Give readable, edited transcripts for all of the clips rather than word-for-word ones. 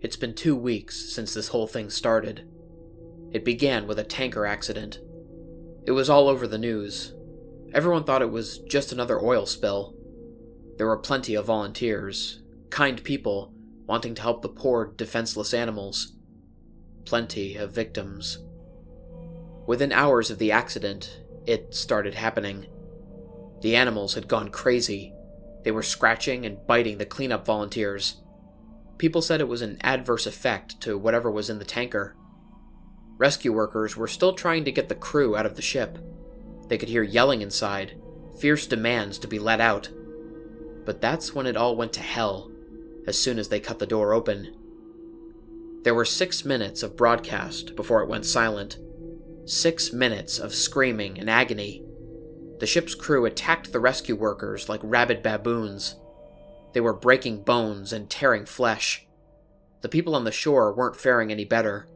It's been 2 weeks since this whole thing started. It began with a tanker accident. It was all over the news. Everyone thought it was just another oil spill. There were plenty of volunteers, kind people wanting to help the poor, defenseless animals. Plenty of victims. Within hours of the accident, it started happening. The animals had gone crazy. They were scratching and biting the cleanup volunteers. People said it was an adverse effect to whatever was in the tanker. Rescue workers were still trying to get the crew out of the ship. They could hear yelling inside, fierce demands to be let out. But that's when it all went to hell, as soon as they cut the door open. There were 6 minutes of broadcast before it went silent. 6 minutes of screaming and agony. The ship's crew attacked the rescue workers like rabid baboons. They were breaking bones and tearing flesh. The people on the shore weren't faring any better.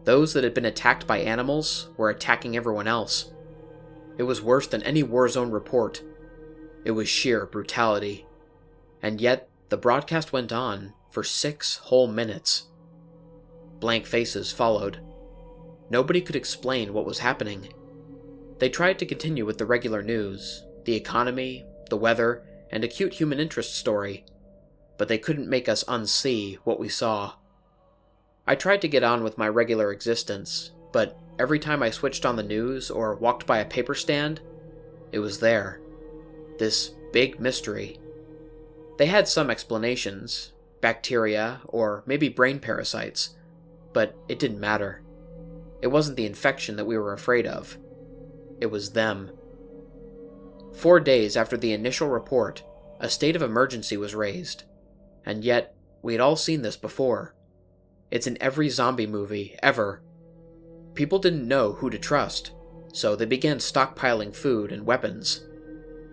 Those that had been attacked by animals were attacking everyone else. It was worse than any war zone report. It was sheer brutality. And yet, the broadcast went on for 6 whole minutes. Blank faces followed. Nobody could explain what was happening. They tried to continue with the regular news, the economy, the weather, and a cute human interest story, but they couldn't make us unsee what we saw. I tried to get on with my regular existence, but every time I switched on the news or walked by a paper stand, it was there. This big mystery. They had some explanations, bacteria, or maybe brain parasites, but it didn't matter. It wasn't the infection that we were afraid of. It was them. 4 days after the initial report, a state of emergency was raised. And yet, we had all seen this before. It's in every zombie movie, ever. People didn't know who to trust, so they began stockpiling food and weapons.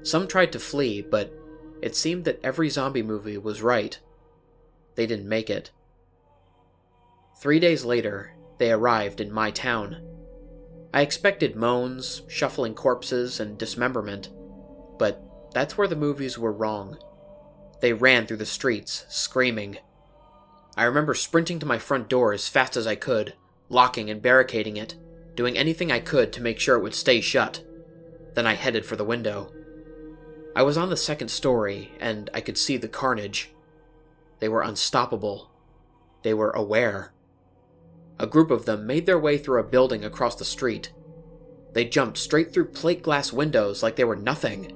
Some tried to flee, but it seemed that every zombie movie was right. They didn't make it. 3 days later, they arrived in my town. I expected moans, shuffling corpses, and dismemberment, but that's where the movies were wrong. They ran through the streets, screaming. I remember sprinting to my front door as fast as I could, locking and barricading it, doing anything I could to make sure it would stay shut. Then I headed for the window. I was on the 2nd story, and I could see the carnage. They were unstoppable. They were aware. A group of them made their way through a building across the street. They jumped straight through plate glass windows like they were nothing.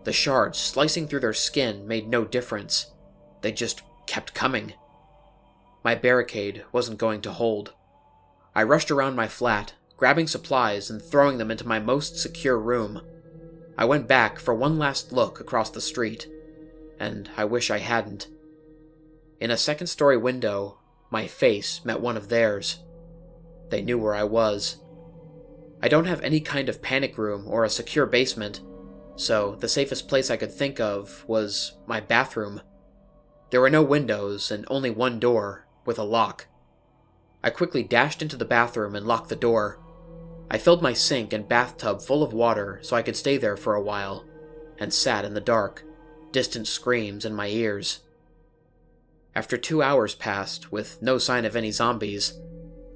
The shards slicing through their skin made no difference. They just kept coming. My barricade wasn't going to hold. I rushed around my flat, grabbing supplies and throwing them into my most secure room. I went back for one last look across the street, and I wish I hadn't. In a 2nd-story window, my face met one of theirs. They knew where I was. I don't have any kind of panic room or a secure basement, so the safest place I could think of was my bathroom. There were no windows and only one door, with a lock. I quickly dashed into the bathroom and locked the door. I filled my sink and bathtub full of water so I could stay there for a while, and sat in the dark, distant screams in my ears. After 2 hours passed, with no sign of any zombies,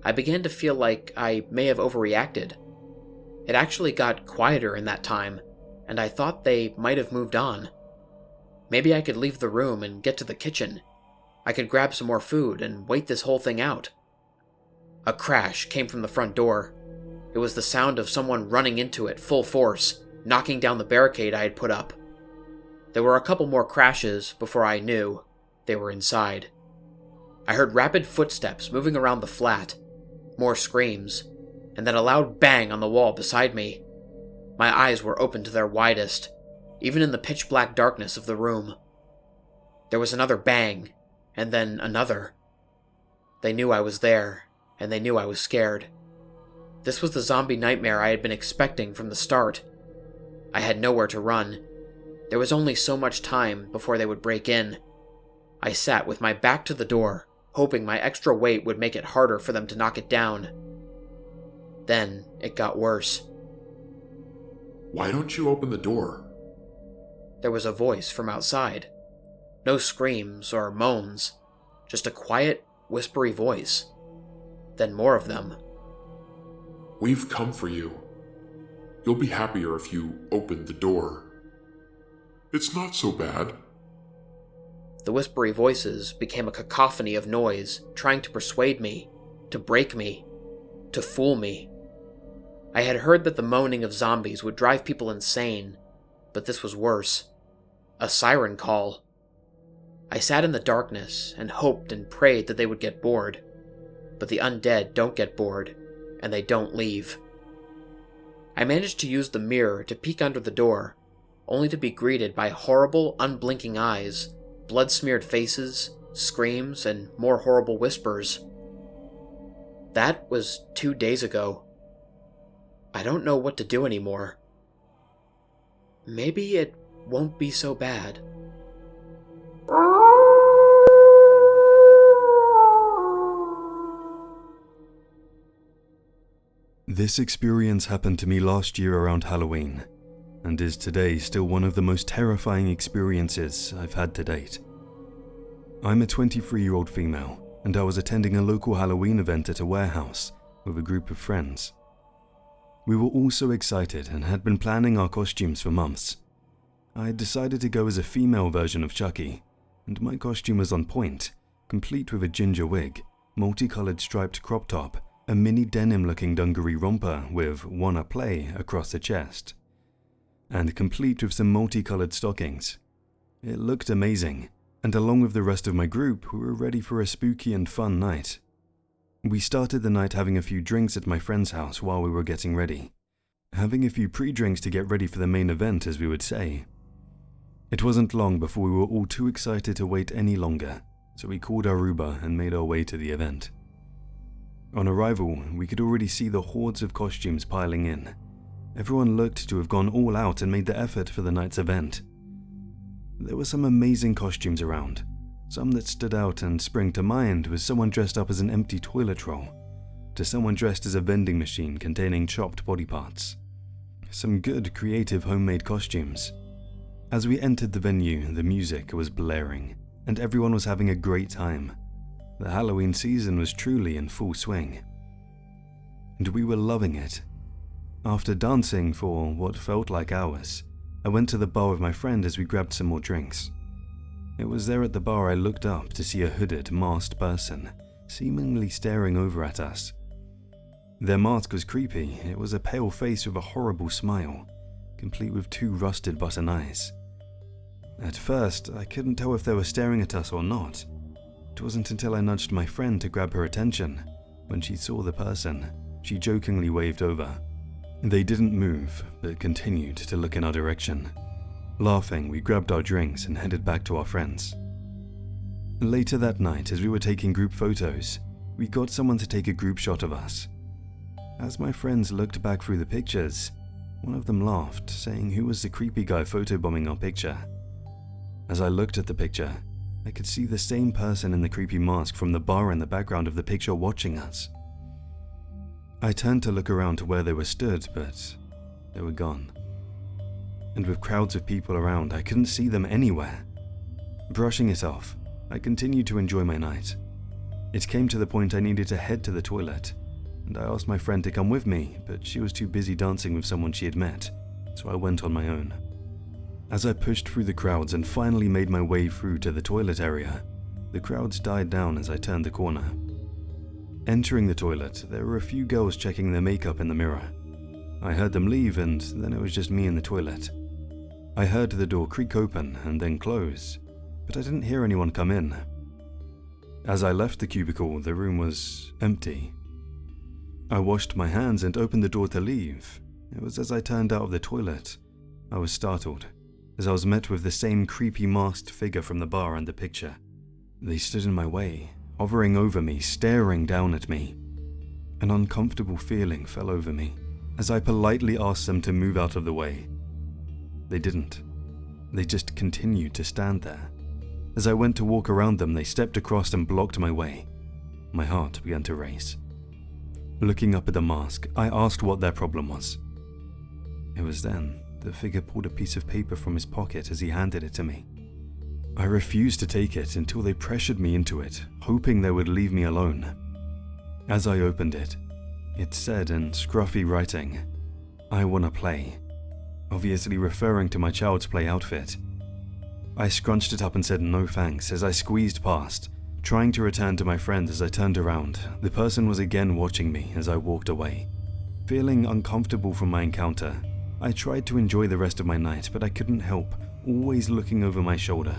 I began to feel like I may have overreacted. It actually got quieter in that time, and I thought they might have moved on. Maybe I could leave the room and get to the kitchen. I could grab some more food and wait this whole thing out. A crash came from the front door. It was the sound of someone running into it full force, knocking down the barricade I had put up. There were a couple more crashes before I knew they were inside. I heard rapid footsteps moving around the flat, more screams, and then a loud bang on the wall beside me. My eyes were open to their widest, even in the pitch-black darkness of the room. There was another bang, and then another. They knew I was there, and they knew I was scared. This was the zombie nightmare I had been expecting from the start. I had nowhere to run. There was only so much time before they would break in. I sat with my back to the door, hoping my extra weight would make it harder for them to knock it down. Then it got worse. "Why don't you open the door?" There was a voice from outside. No screams or moans, just a quiet, whispery voice. Then more of them. We've come for you. You'll be happier if you open the door. It's not so bad. The whispery voices became a cacophony of noise, trying to persuade me, to break me, to fool me. I had heard that the moaning of zombies would drive people insane, but this was worse. A siren call. I sat in the darkness and hoped and prayed that they would get bored. But the undead don't get bored, and they don't leave. I managed to use the mirror to peek under the door, only to be greeted by horrible, unblinking eyes, blood-smeared faces, screams, and more horrible whispers. That was 2 days ago. I don't know what to do anymore. Maybe it won't be so bad. This experience happened to me last year around Halloween, and is today still one of the most terrifying experiences I've had to date. I'm a 23-year-old female, and I was attending a local Halloween event at a warehouse with a group of friends. We were all so excited and had been planning our costumes for months. I had decided to go as a female version of Chucky, and my costume was on point, complete with a ginger wig, multicolored striped crop top, a mini denim-looking dungaree romper with "Wanna Play" across the chest, and complete with some multicolored stockings. It looked amazing, and along with the rest of my group, we were ready for a spooky and fun night. We started the night having a few drinks at my friend's house while we were getting ready. Having a few pre-drinks to get ready for the main event, as we would say. It wasn't long before we were all too excited to wait any longer, so we called our Uber and made our way to the event. On arrival, we could already see the hordes of costumes piling in. Everyone looked to have gone all out and made the effort for the night's event. There were some amazing costumes around. Some that stood out and sprang to mind was someone dressed up as an empty toilet roll, to someone dressed as a vending machine containing chopped body parts. Some good, creative homemade costumes. As we entered the venue, the music was blaring, and everyone was having a great time. The Halloween season was truly in full swing. And we were loving it. After dancing for what felt like hours, I went to the bar with my friend as we grabbed some more drinks. It was there at the bar I looked up to see a hooded, masked person, seemingly staring over at us. Their mask was creepy. It was a pale face with a horrible smile, complete with 2 rusted button eyes. At first, I couldn't tell if they were staring at us or not. It wasn't until I nudged my friend to grab her attention. When she saw the person, she jokingly waved over. They didn't move, but continued to look in our direction. Laughing, we grabbed our drinks and headed back to our friends. Later that night, as we were taking group photos, we got someone to take a group shot of us. As my friends looked back through the pictures, one of them laughed, saying who was the creepy guy photobombing our picture. As I looked at the picture, I could see the same person in the creepy mask from the bar in the background of the picture watching us. I turned to look around to where they were stood, but they were gone. And with crowds of people around, I couldn't see them anywhere. Brushing it off, I continued to enjoy my night. It came to the point I needed to head to the toilet, and I asked my friend to come with me, but she was too busy dancing with someone she had met, so I went on my own. As I pushed through the crowds and finally made my way through to the toilet area, the crowds died down as I turned the corner. Entering the toilet, there were a few girls checking their makeup in the mirror. I heard them leave, and then it was just me in the toilet. I heard the door creak open and then close, but I didn't hear anyone come in. As I left the cubicle, the room was empty. I washed my hands and opened the door to leave. It was as I turned out of the toilet. I was startled, as I was met with the same creepy masked figure from the bar and the picture. They stood in my way, hovering over me, staring down at me. An uncomfortable feeling fell over me as I politely asked them to move out of the way. They didn't. They just continued to stand there. As I went to walk around them, they stepped across and blocked my way. My heart began to race. Looking up at the mask, I asked what their problem was. It was then the figure pulled a piece of paper from his pocket as he handed it to me. I refused to take it until they pressured me into it, hoping they would leave me alone. As I opened it, it said in scruffy writing, "I wanna play," obviously referring to my Child's Play outfit. I scrunched it up and said no thanks as I squeezed past, trying to return to my friend. As I turned around, the person was again watching me as I walked away. Feeling uncomfortable from my encounter, I tried to enjoy the rest of my night, but I couldn't help always looking over my shoulder,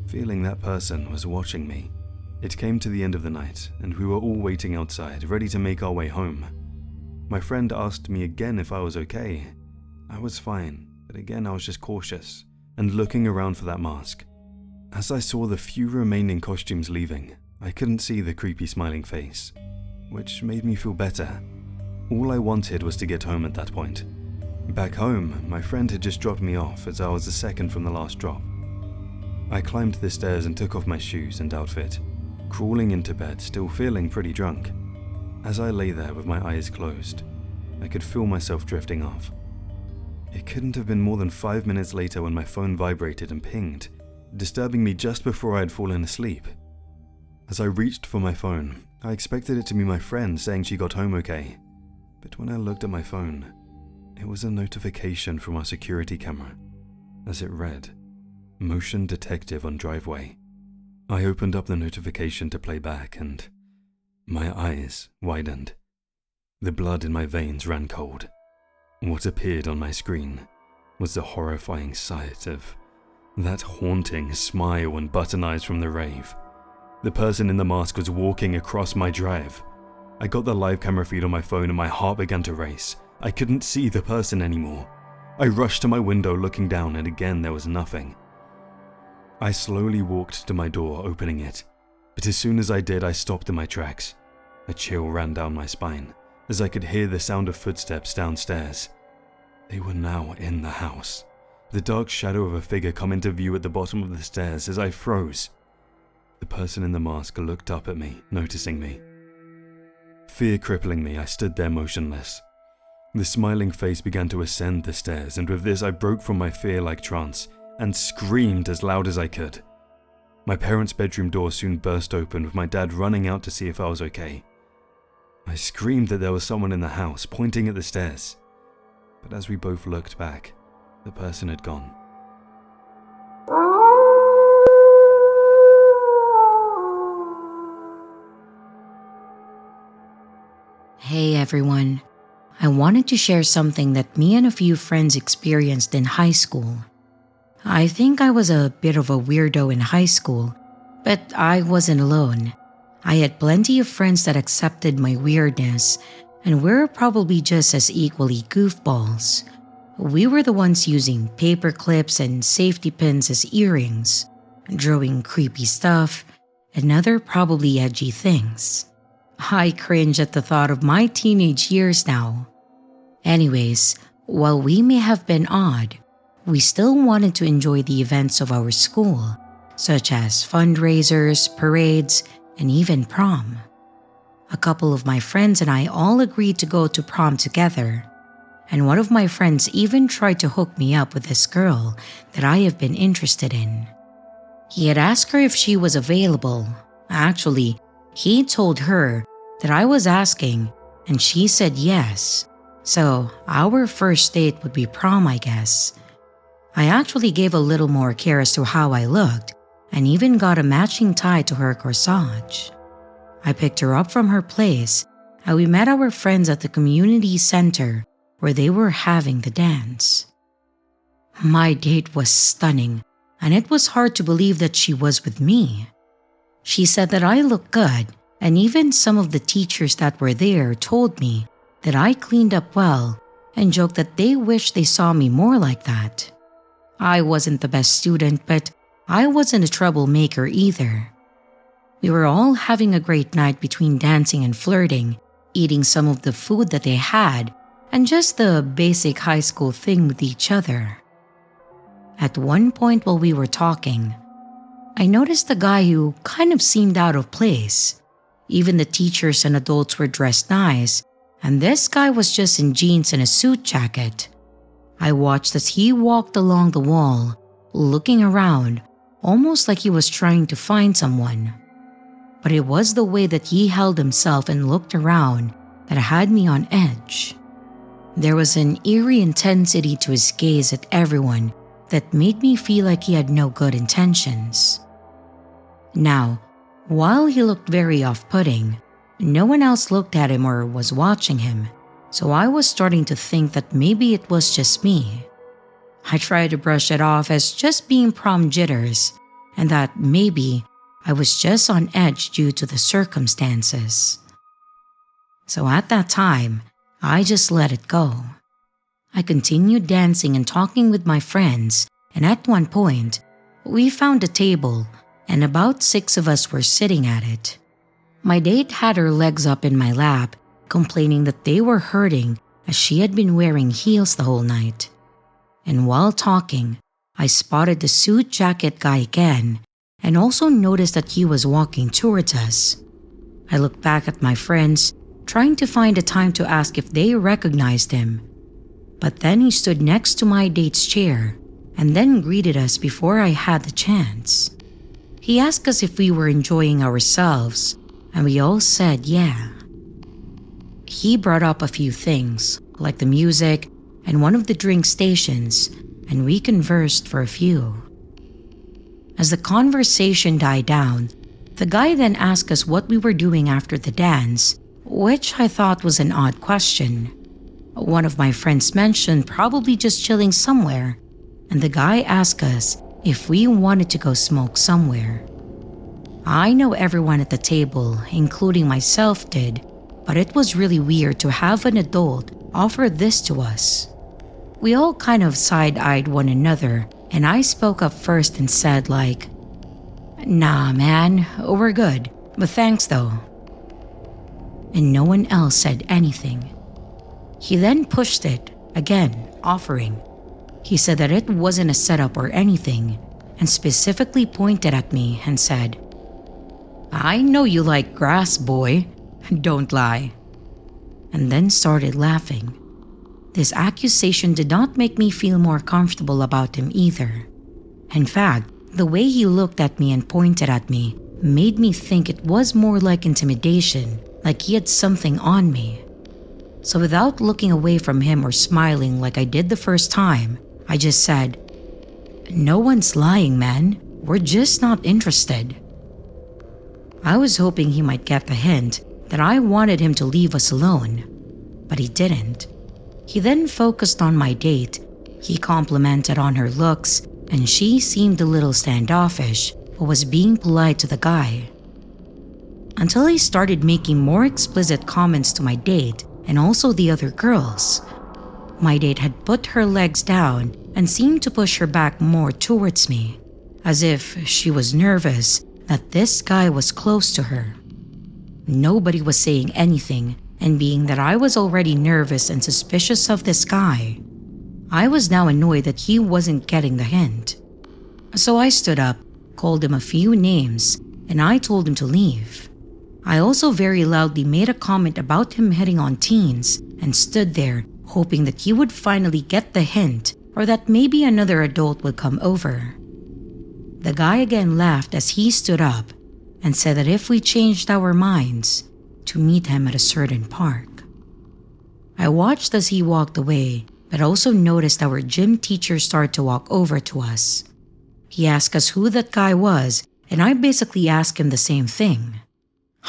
feeling that person was watching me. It came to the end of the night, and we were all waiting outside, ready to make our way home. My friend asked me again if I was okay. I was fine, but again I was just cautious and looking around for that mask. As I saw the few remaining costumes leaving, I couldn't see the creepy smiling face, which made me feel better. All I wanted was to get home at that point. Back home, my friend had just dropped me off as I was the second from the last drop. I climbed the stairs and took off my shoes and outfit, crawling into bed, still feeling pretty drunk. As I lay there with my eyes closed, I could feel myself drifting off. It couldn't have been more than 5 minutes later when my phone vibrated and pinged, disturbing me just before I had fallen asleep. As I reached for my phone, I expected it to be my friend saying she got home okay, but when I looked at my phone, it was a notification from our security camera, as it read, "Motion detective on driveway." I opened up the notification to play back and my eyes widened. The blood in my veins ran cold. What appeared on my screen was the horrifying sight of that haunting smile and button eyes from the rave. The person in the mask was walking across my drive. I got the live camera feed on my phone and my heart began to race. I couldn't see the person anymore. I rushed to my window looking down and again there was nothing. I slowly walked to my door, opening it, but as soon as I did, I stopped in my tracks. A chill ran down my spine as I could hear the sound of footsteps downstairs. They were now in the house. The dark shadow of a figure come into view at the bottom of the stairs as I froze. The person in the mask looked up at me, noticing me. Fear crippling me, I stood there motionless. The smiling face began to ascend the stairs, and with this I broke from my fear-like trance and screamed as loud as I could. My parents' bedroom door soon burst open with my dad running out to see if I was okay. I screamed that there was someone in the house, pointing at the stairs. But as we both looked back, the person had gone. Hey everyone. I wanted to share something that me and a few friends experienced in high school. I think I was a bit of a weirdo in high school, but I wasn't alone. I had plenty of friends that accepted my weirdness, and we're probably just as equally goofballs. We were the ones using paper clips and safety pins as earrings, drawing creepy stuff, and other probably edgy things. I cringe at the thought of my teenage years now. Anyways, while we may have been odd, we still wanted to enjoy the events of our school, such as fundraisers, parades, and even prom. A couple of my friends and I all agreed to go to prom together, and one of my friends even tried to hook me up with this girl that I have been interested in. He had asked her if she was available. Actually, he told her that I was asking, and she said yes. So our first date would be prom, I guess. I actually gave a little more care as to how I looked, and even got a matching tie to her corsage. I picked her up from her place, and we met our friends at the community center where they were having the dance. My date was stunning, and it was hard to believe that she was with me. She said that I looked good, and even some of the teachers that were there told me that I cleaned up well and joked that they wished they saw me more like that. I wasn't the best student, but I wasn't a troublemaker either. We were all having a great night between dancing and flirting, eating some of the food that they had, and just the basic high school thing with each other. At one point while we were talking, I noticed a guy who kind of seemed out of place. Even the teachers and adults were dressed nice, and this guy was just in jeans and a suit jacket. I watched as he walked along the wall, looking around, almost like he was trying to find someone. But it was the way that he held himself and looked around that had me on edge. There was an eerie intensity to his gaze at everyone that made me feel like he had no good intentions. Now, while he looked very off-putting, no one else looked at him or was watching him, so I was starting to think that maybe it was just me. I tried to brush it off as just being prom jitters, and that maybe I was just on edge due to the circumstances. So at that time, I just let it go. I continued dancing and talking with my friends, and at one point, we found a table, and about 6 of us were sitting at it. My date had her legs up in my lap, complaining that they were hurting as she had been wearing heels the whole night. And while talking, I spotted the suit jacket guy again, and also noticed that he was walking towards us. I looked back at my friends, trying to find a time to ask if they recognized him. But then he stood next to my date's chair, and then greeted us before I had the chance. He asked us if we were enjoying ourselves, and we all said yeah. He brought up a few things, like the music and one of the drink stations, and we conversed for a few. As the conversation died down, the guy then asked us what we were doing after the dance, which I thought was an odd question. One of my friends mentioned probably just chilling somewhere, and the guy asked us if we wanted to go smoke somewhere. I know everyone at the table, including myself, did, but it was really weird to have an adult offer this to us. We all kind of side-eyed one another, and I spoke up first and said like, "Nah man, we're good, but thanks though." And no one else said anything. He then pushed it, again offering. He said that it wasn't a setup or anything, and specifically pointed at me and said, "I know you like grass, boy. Don't lie." And then started laughing. This accusation did not make me feel more comfortable about him either. In fact, the way he looked at me and pointed at me made me think it was more like intimidation, like he had something on me. So without looking away from him or smiling like I did the first time, I just said, "No one's lying, man. We're just not interested." I was hoping he might get the hint that I wanted him to leave us alone, but he didn't. He then focused on my date. He complimented on her looks, and she seemed a little standoffish, but was being polite to the guy. Until he started making more explicit comments to my date and also the other girls. My date had put her legs down and seemed to push her back more towards me, as if she was nervous that this guy was close to her. Nobody was saying anything, and being that I was already nervous and suspicious of this guy, I was now annoyed that he wasn't getting the hint. So I stood up, called him a few names, and I told him to leave. I also very loudly made a comment about him hitting on teens and stood there hoping that he would finally get the hint or that maybe another adult would come over. The guy again laughed as he stood up and said that if we changed our minds, to meet him at a certain park. I watched as he walked away, but also noticed our gym teacher start to walk over to us. He asked us who that guy was, and I basically asked him the same thing.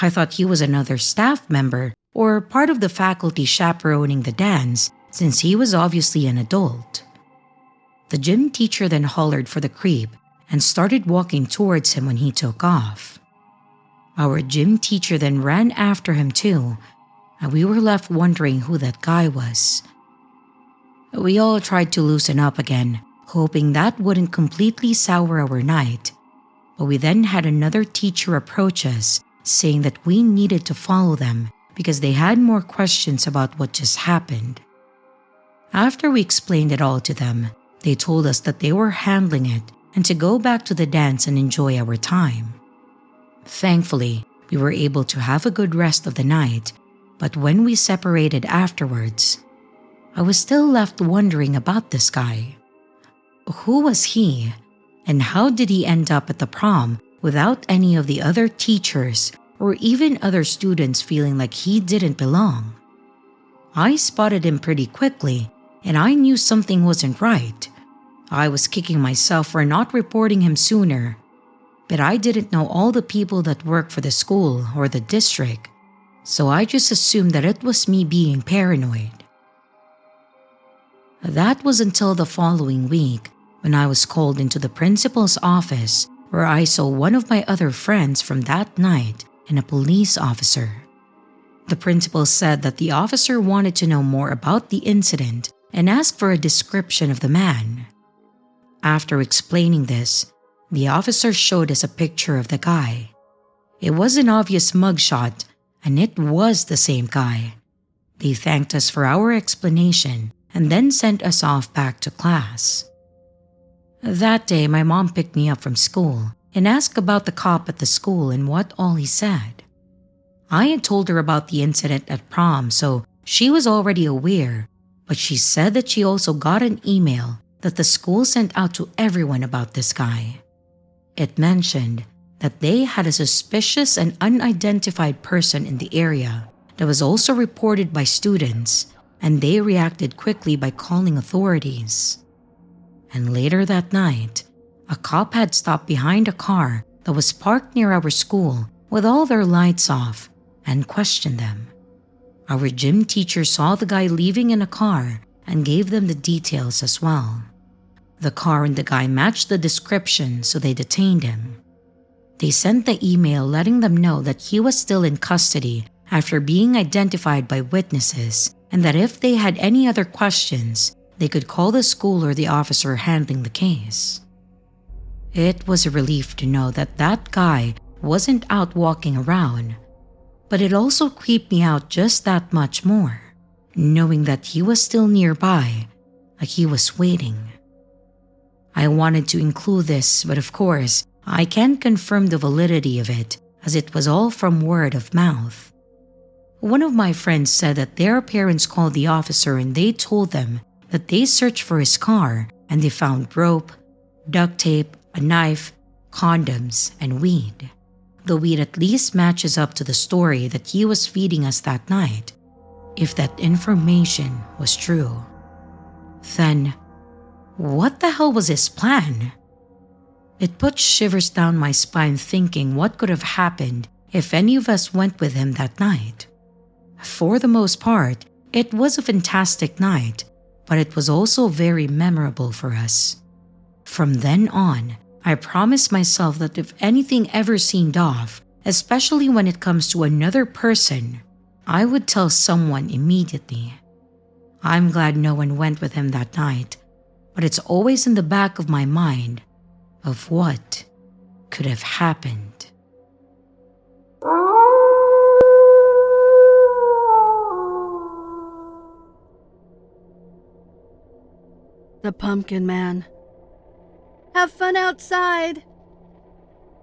I thought he was another staff member or part of the faculty chaperoning the dance, since he was obviously an adult. The gym teacher then hollered for the creep and started walking towards him when he took off. Our gym teacher then ran after him too, and we were left wondering who that guy was. We all tried to loosen up again, hoping that wouldn't completely sour our night, but we then had another teacher approach us, saying that we needed to follow them because they had more questions about what just happened. After we explained it all to them, they told us that they were handling it and to go back to the dance and enjoy our time. Thankfully, we were able to have a good rest of the night, but when we separated afterwards, I was still left wondering about this guy. Who was he? And how did he end up at the prom without any of the other teachers or even other students feeling like he didn't belong? I spotted him pretty quickly, and I knew something wasn't right. I was kicking myself for not reporting him sooner, but I didn't know all the people that work for the school or the district, so I just assumed that it was me being paranoid. That was until the following week when I was called into the principal's office where I saw one of my other friends from that night and a police officer. The principal said that the officer wanted to know more about the incident and asked for a description of the man. After explaining this, the officer showed us a picture of the guy. It was an obvious mugshot, and it was the same guy. They thanked us for our explanation and then sent us off back to class. That day, my mom picked me up from school and asked about the cop at the school and what all he said. I had told her about the incident at prom, so she was already aware, but she said that she also got an email that the school sent out to everyone about this guy. It mentioned that they had a suspicious and unidentified person in the area that was also reported by students, and they reacted quickly by calling authorities. And later that night, a cop had stopped behind a car that was parked near our school with all their lights off and questioned them. Our gym teacher saw the guy leaving in a car and gave them the details as well. The car and the guy matched the description, so they detained him. They sent the email letting them know that he was still in custody after being identified by witnesses, and that if they had any other questions, they could call the school or the officer handling the case. It was a relief to know that that guy wasn't out walking around, but it also creeped me out just that much more, knowing that he was still nearby, like he was waiting. I wanted to include this, but of course, I can't confirm the validity of it as it was all from word of mouth. One of my friends said that their parents called the officer and they told them that they searched for his car and they found rope, duct tape, a knife, condoms, and weed. The weed at least matches up to the story that he was feeding us that night, if that information was true. Then, what the hell was his plan? It put shivers down my spine thinking what could have happened if any of us went with him that night. For the most part, it was a fantastic night, but it was also very memorable for us. From then on, I promised myself that if anything ever seemed off, especially when it comes to another person, I would tell someone immediately. I'm glad no one went with him that night, but it's always in the back of my mind of what could have happened. The Pumpkin Man. Have fun outside!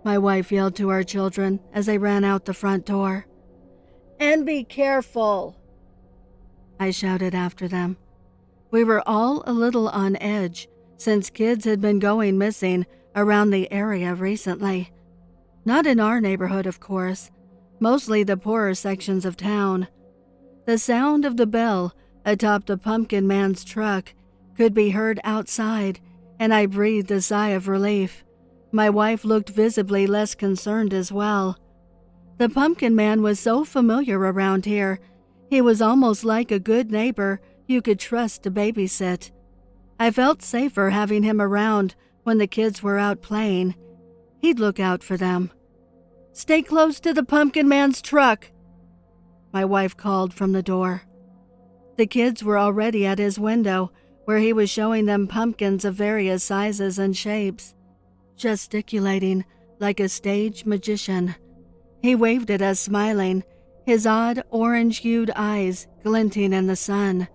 My wife yelled to our children as they ran out the front door. And be careful! I shouted after them. We were all a little on edge since kids had been going missing around the area recently. Not in our neighborhood, of course, mostly the poorer sections of town. The sound of the bell atop the Pumpkin Man's truck could be heard outside, and I breathed a sigh of relief. My wife looked visibly less concerned as well. The Pumpkin Man was so familiar around here. He was almost like a good neighbor you could trust to babysit. I felt safer having him around when the kids were out playing. He'd look out for them. Stay close to the Pumpkin Man's truck, my wife called from the door. The kids were already at his window, where he was showing them pumpkins of various sizes and shapes, gesticulating like a stage magician. He waved at us smiling, his odd orange-hued eyes glinting in the sun.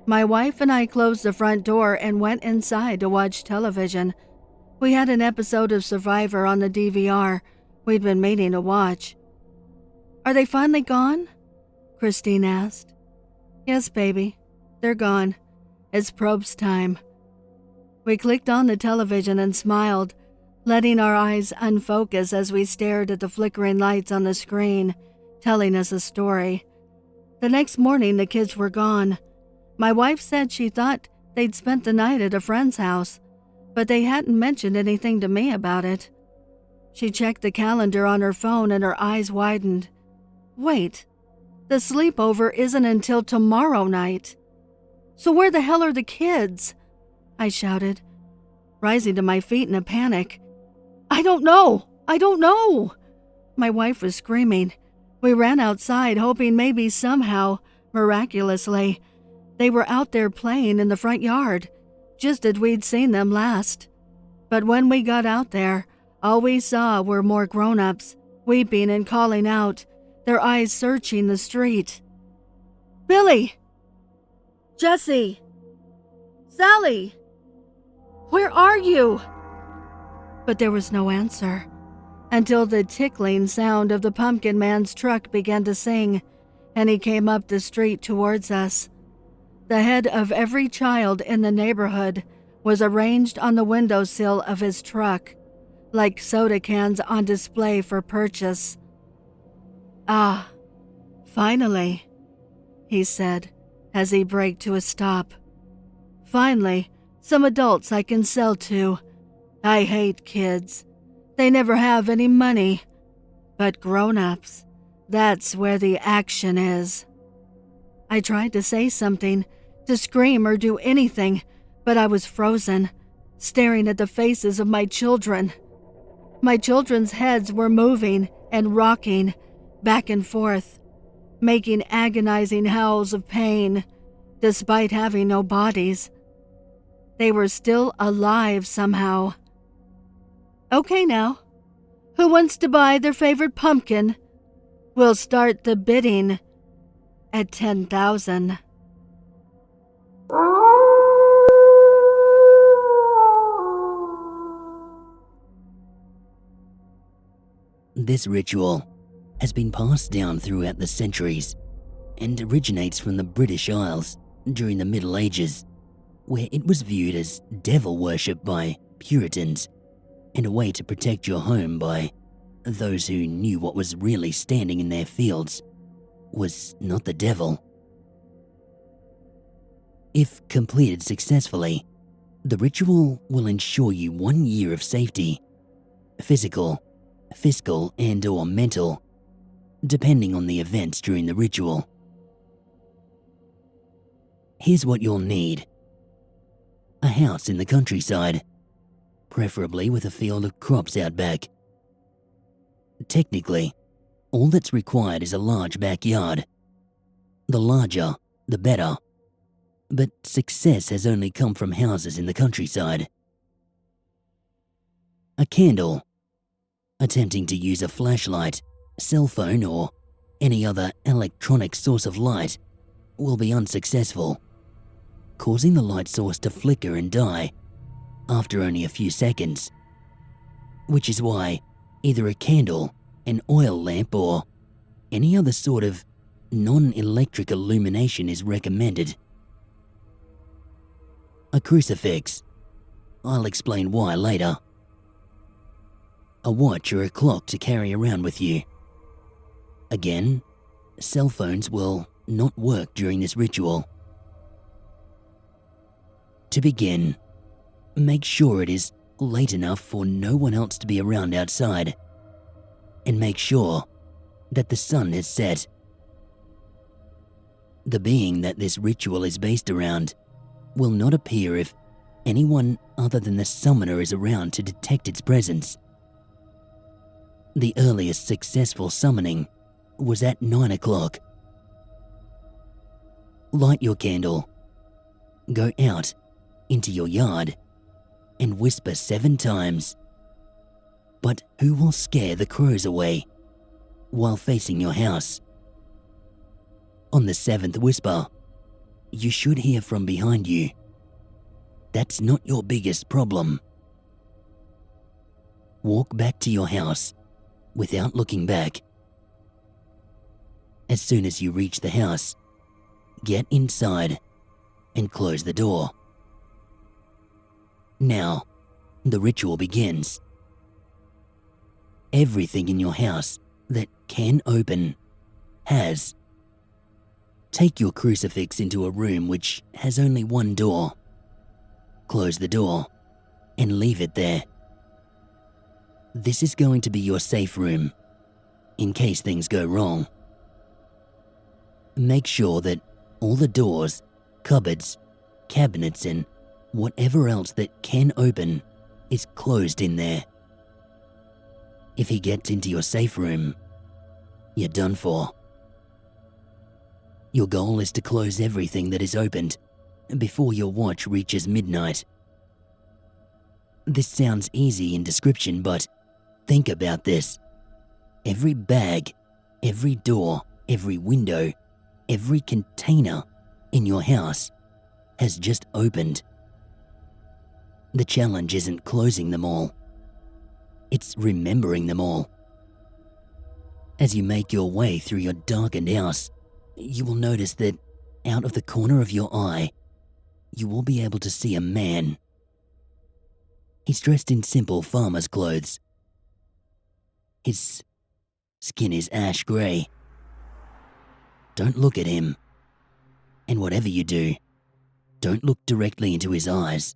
My wife and I closed the front door and went inside to watch television. We had an episode of Survivor on the DVR we'd been meaning to watch. Are they finally gone? Christine asked. Yes, baby. They're gone. It's probes time. We clicked on the television and smiled, letting our eyes unfocus as we stared at the flickering lights on the screen, telling us a story. The next morning, the kids were gone. My wife said she thought they'd spent the night at a friend's house, but they hadn't mentioned anything to me about it. She checked the calendar on her phone and her eyes widened. Wait, the sleepover isn't until tomorrow night. So where the hell are the kids? I shouted, rising to my feet in a panic. I don't know! My wife was screaming. We ran outside, hoping maybe somehow, miraculously, they were out there playing in the front yard, just as we'd seen them last. But when we got out there, all we saw were more grown-ups, weeping and calling out, their eyes searching the street. Billy! Jesse! Sally! Where are you? But there was no answer, until the tickling sound of the Pumpkin Man's truck began to sing, and he came up the street towards us. The head of every child in the neighborhood was arranged on the windowsill of his truck, like soda cans on display for purchase. Ah, finally, he said as he braked to a stop. Finally, some adults I can sell to. I hate kids. They never have any money. But grown-ups, that's where the action is. I tried to say something, to scream or do anything, but I was frozen, staring at the faces of my children. My children's heads were moving and rocking back and forth, making agonizing howls of pain, despite having no bodies. They were still alive somehow. Okay now, who wants to buy their favorite pumpkin? We'll start the bidding at 10,000. This ritual has been passed down throughout the centuries and originates from the British Isles during the Middle Ages, where it was viewed as devil worship by Puritans and a way to protect your home by those who knew what was really standing in their fields was not the devil. If completed successfully, the ritual will ensure you 1 year of safety, physical, fiscal, and/or mental, depending on the events during the ritual. Here's what you'll need. A house in the countryside, preferably with a field of crops out back. Technically, all that's required is a large backyard. The larger, the better. But success has only come from houses in the countryside. A candle. Attempting to use a flashlight, cell phone, or any other electronic source of light will be unsuccessful, causing the light source to flicker and die after only a few seconds. Which is why either a candle, an oil lamp, or any other sort of non-electric illumination is recommended. A crucifix. I'll explain why later. A watch or a clock to carry around with you. Again, cell phones will not work during this ritual. To begin, make sure it is late enough for no one else to be around outside, and make sure that the sun has set. The being that this ritual is based around will not appear if anyone other than the summoner is around to detect its presence. The earliest successful summoning was at 9 o'clock. Light your candle, go out into your yard, and whisper 7 times. But who will scare the crows away while facing your house? On the 7th whisper, you should hear from behind you. That's not your biggest problem. Walk back to your house without looking back. As soon as you reach the house, get inside and close the door. Now, the ritual begins. Everything in your house that can open has. Take your crucifix into a room which has only one door. Close the door and leave it there. This is going to be your safe room, in case things go wrong. Make sure that all the doors, cupboards, cabinets, and whatever else that can open is closed in there. If he gets into your safe room, you're done for. Your goal is to close everything that is opened before your watch reaches midnight. This sounds easy in description, but think about this. Every bag, every door, every window, every container in your house has just opened. The challenge isn't closing them all. It's remembering them all. As you make your way through your darkened house, you will notice that out of the corner of your eye, you will be able to see a man. He's dressed in simple farmer's clothes. His skin is ash grey. Don't look at him. And whatever you do, don't look directly into his eyes.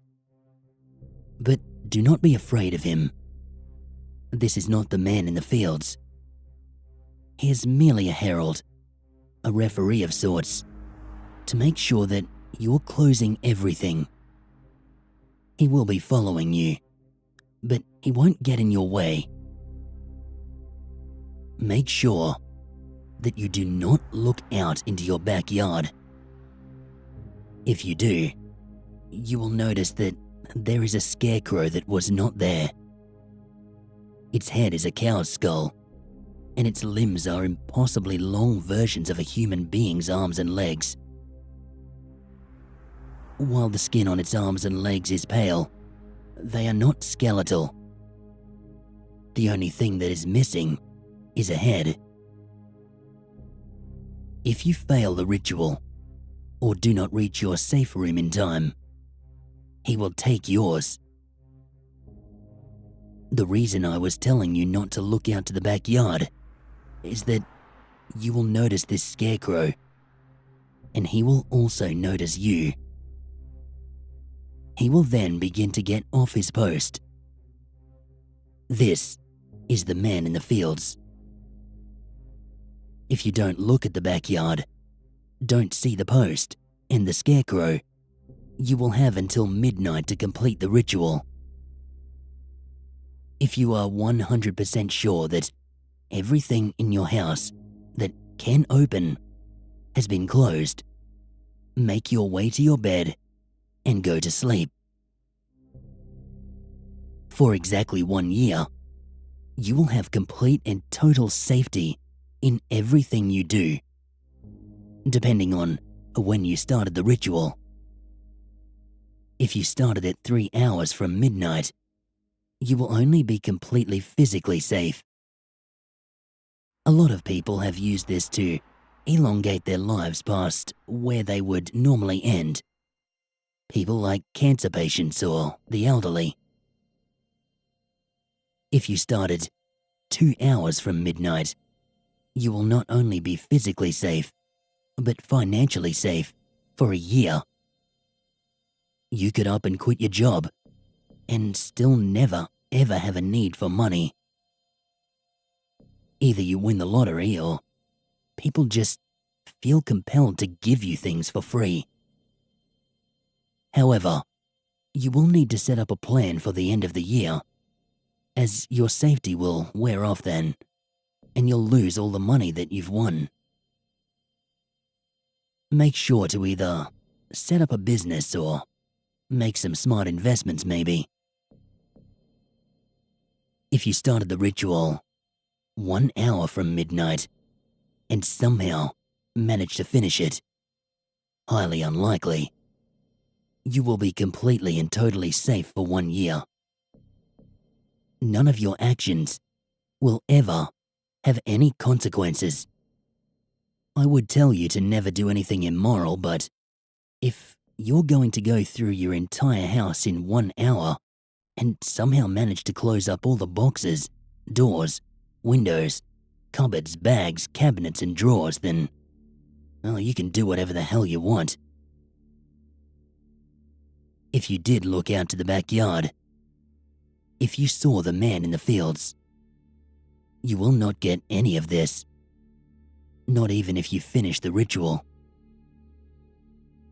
But do not be afraid of him. This is not the man in the fields. He is merely a herald, a referee of sorts, to make sure that you're closing everything. He will be following you, but he won't get in your way. Make sure that you do not look out into your backyard. If you do, you will notice that there is a scarecrow that was not there. Its head is a cow's skull, and its limbs are impossibly long versions of a human being's arms and legs. While the skin on its arms and legs is pale, they are not skeletal. The only thing that is missing is a head. If you fail the ritual, or do not reach your safe room in time, he will take yours. The reason I was telling you not to look out to the backyard is that you will notice this scarecrow, and he will also notice you. He will then begin to get off his post. This is the man in the fields. If you don't look at the backyard, don't see the post and the scarecrow, you will have until midnight to complete the ritual. If you are 100% sure that everything in your house that can open has been closed, make your way to your bed and go to sleep. For exactly 1 year, you will have complete and total safety in everything you do, depending on when you started the ritual. If you started at 3 hours from midnight, you will only be completely physically safe. A lot of people have used this to elongate their lives past where they would normally end. People like cancer patients or the elderly. If you started 2 hours from midnight, you will not only be physically safe, but financially safe for a year. You could up and quit your job and still never ever have a need for money. Either you win the lottery or people just feel compelled to give you things for free. However, you will need to set up a plan for the end of the year, as your safety will wear off then, and you'll lose all the money that you've won. Make sure to either set up a business or make some smart investments maybe. If you started the ritual 1 hour from midnight and somehow managed to finish it, highly unlikely, you will be completely and totally safe for 1 year. None of your actions will ever have any consequences. I would tell you to never do anything immoral, but if you're going to go through your entire house in 1 hour and somehow manage to close up all the boxes, doors, windows, cupboards, bags, cabinets, and drawers, then, well, you can do whatever the hell you want. If you did look out to the backyard, if you saw the man in the fields, you will not get any of this. Not even if you finish the ritual.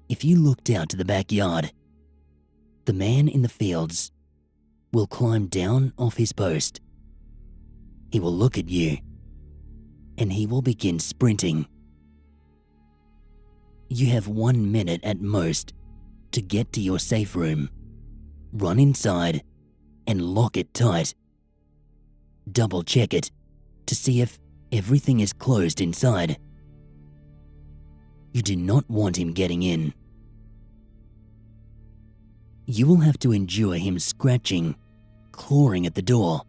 If you looked out to the backyard, the man in the fields will climb down off his post. He will look at you, and he will begin sprinting. You have 1 minute at most to get to your safe room, run inside, and lock it tight. Double check it to see if everything is closed inside. You do not want him getting in. You will have to endure him scratching, clawing at the door,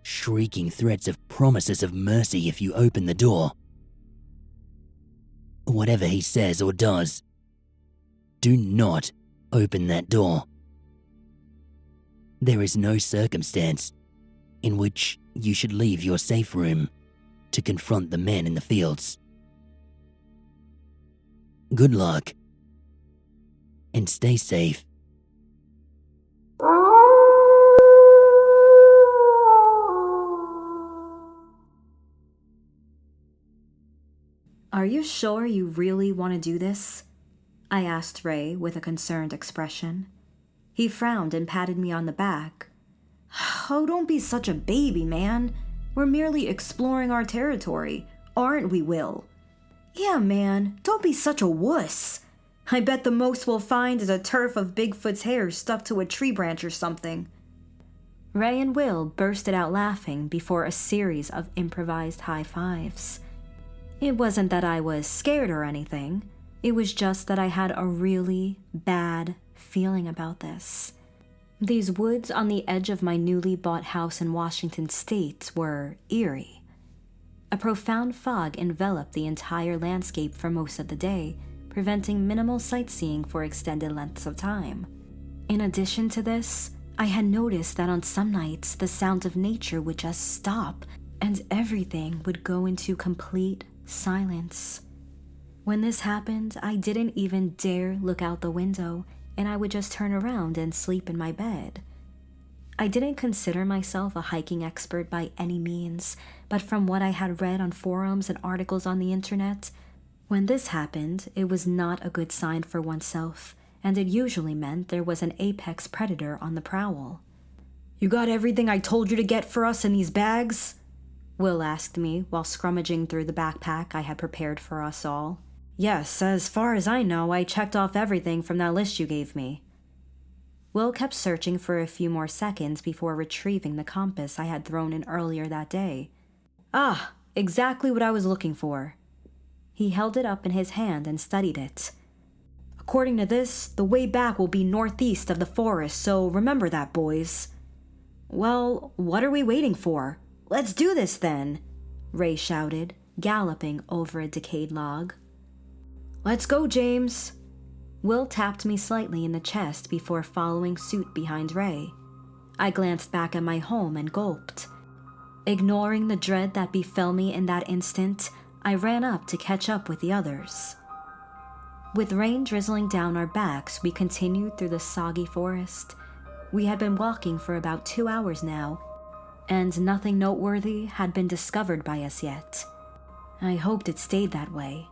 shrieking threats of promises of mercy if you open the door. Whatever he says or does, do not open that door. There is no circumstance in which you should leave your safe room to confront the man in the fields. Good luck, and stay safe. Are you sure you really want to do this? I asked Ray with a concerned expression. He frowned and patted me on the back. Oh, don't be such a baby, man. We're merely exploring our territory, aren't we, Will? Yeah, man, don't be such a wuss. I bet the most we'll find is a turf of Bigfoot's hair stuck to a tree branch or something. Ray and Will bursted out laughing before a series of improvised high fives. It wasn't that I was scared or anything. It was just that I had a really bad feeling about this. These woods on the edge of my newly bought house in Washington State were eerie. A profound fog enveloped the entire landscape for most of the day, preventing minimal sightseeing for extended lengths of time. In addition to this, I had noticed that on some nights the sounds of nature would just stop and everything would go into complete silence. When this happened, I didn't even dare look out the window, and I would just turn around and sleep in my bed. I didn't consider myself a hiking expert by any means, but from what I had read on forums and articles on the internet, when this happened, it was not a good sign for oneself, and it usually meant there was an apex predator on the prowl. You got everything I told you to get for us in these bags? Will asked me while scrummaging through the backpack I had prepared for us all. Yes, as far as I know, I checked off everything from that list you gave me. Will kept searching for a few more seconds before retrieving the compass I had thrown in earlier that day. Ah, exactly what I was looking for. He held it up in his hand and studied it. According to this, the way back will be northeast of the forest, so remember that, boys. Well, what are we waiting for? Let's do this then, Ray shouted, galloping over a decayed log. Let's go, James. Will tapped me slightly in the chest before following suit behind Ray. I glanced back at my home and gulped. Ignoring the dread that befell me in that instant, I ran up to catch up with the others. With rain drizzling down our backs, we continued through the soggy forest. We had been walking for about 2 hours now, and nothing noteworthy had been discovered by us yet. I hoped it stayed that way.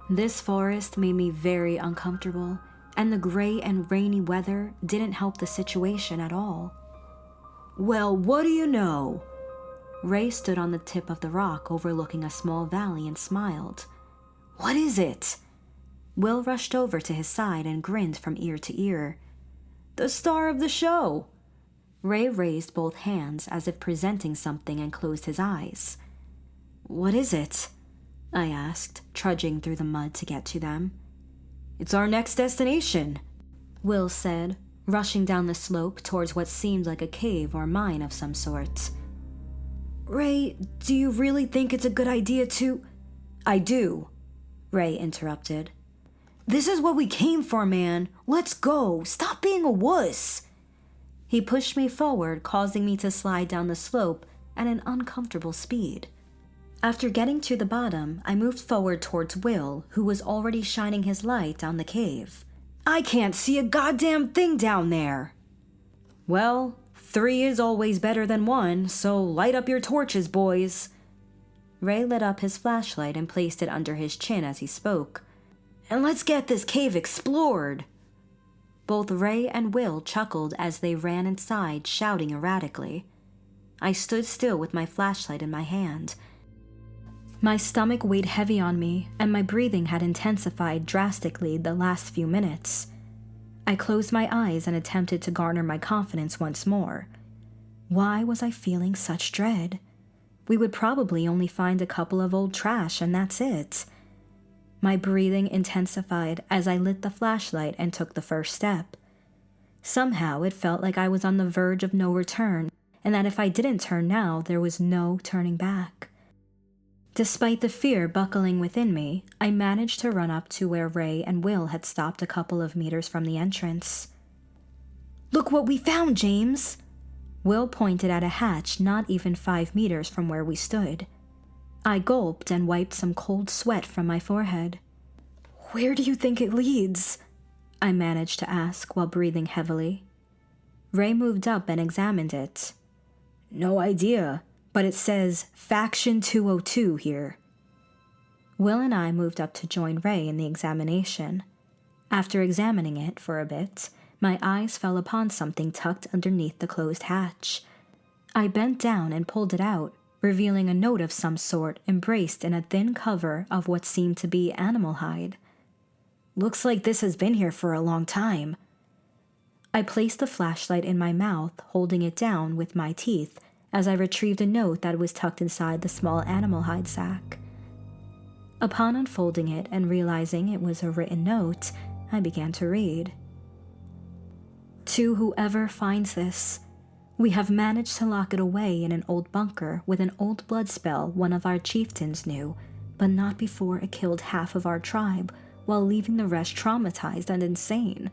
This forest made me very uncomfortable, and the gray and rainy weather didn't help the situation at all. Well, what do you know? Ray stood on the tip of the rock overlooking a small valley and smiled. What is it? Will rushed over to his side and grinned from ear to ear. The star of the show! Ray raised both hands as if presenting something and closed his eyes. What is it? I asked, trudging through the mud to get to them. It's our next destination, Will said, rushing down the slope towards what seemed like a cave or mine of some sort. Ray, do you really think it's a good idea to... I do, Ray interrupted. This is what we came for, man. Let's go. Stop being a wuss. He pushed me forward, causing me to slide down the slope at an uncomfortable speed. After getting to the bottom, I moved forward towards Will, who was already shining his light down the cave. I can't see a goddamn thing down there. Well, 3 is always better than 1, so light up your torches, boys. Ray lit up his flashlight and placed it under his chin as he spoke. And let's get this cave explored. Both Ray and Will chuckled as they ran inside, shouting erratically. I stood still with my flashlight in my hand. My stomach weighed heavy on me, and my breathing had intensified drastically the last few minutes. I closed my eyes and attempted to garner my confidence once more. Why was I feeling such dread? We would probably only find a couple of old trash, and that's it. My breathing intensified as I lit the flashlight and took the first step. Somehow it felt like I was on the verge of no return, and that if I didn't turn now, there was no turning back. Despite the fear buckling within me, I managed to run up to where Ray and Will had stopped a couple of meters from the entrance. Look what we found, James! Will pointed at a hatch not even 5 meters from where we stood. I gulped and wiped some cold sweat from my forehead. Where do you think it leads? I managed to ask while breathing heavily. Ray moved up and examined it. No idea, but it says Faction 202 here. Will and I moved up to join Ray in the examination. After examining it for a bit, my eyes fell upon something tucked underneath the closed hatch. I bent down and pulled it out, revealing a note of some sort embraced in a thin cover of what seemed to be animal hide. Looks like this has been here for a long time. I placed the flashlight in my mouth, holding it down with my teeth as I retrieved a note that was tucked inside the small animal hide sack. Upon unfolding it and realizing it was a written note, I began to read. To whoever finds this, we have managed to lock it away in an old bunker with an old blood spell one of our chieftains knew, but not before it killed half of our tribe while leaving the rest traumatized and insane.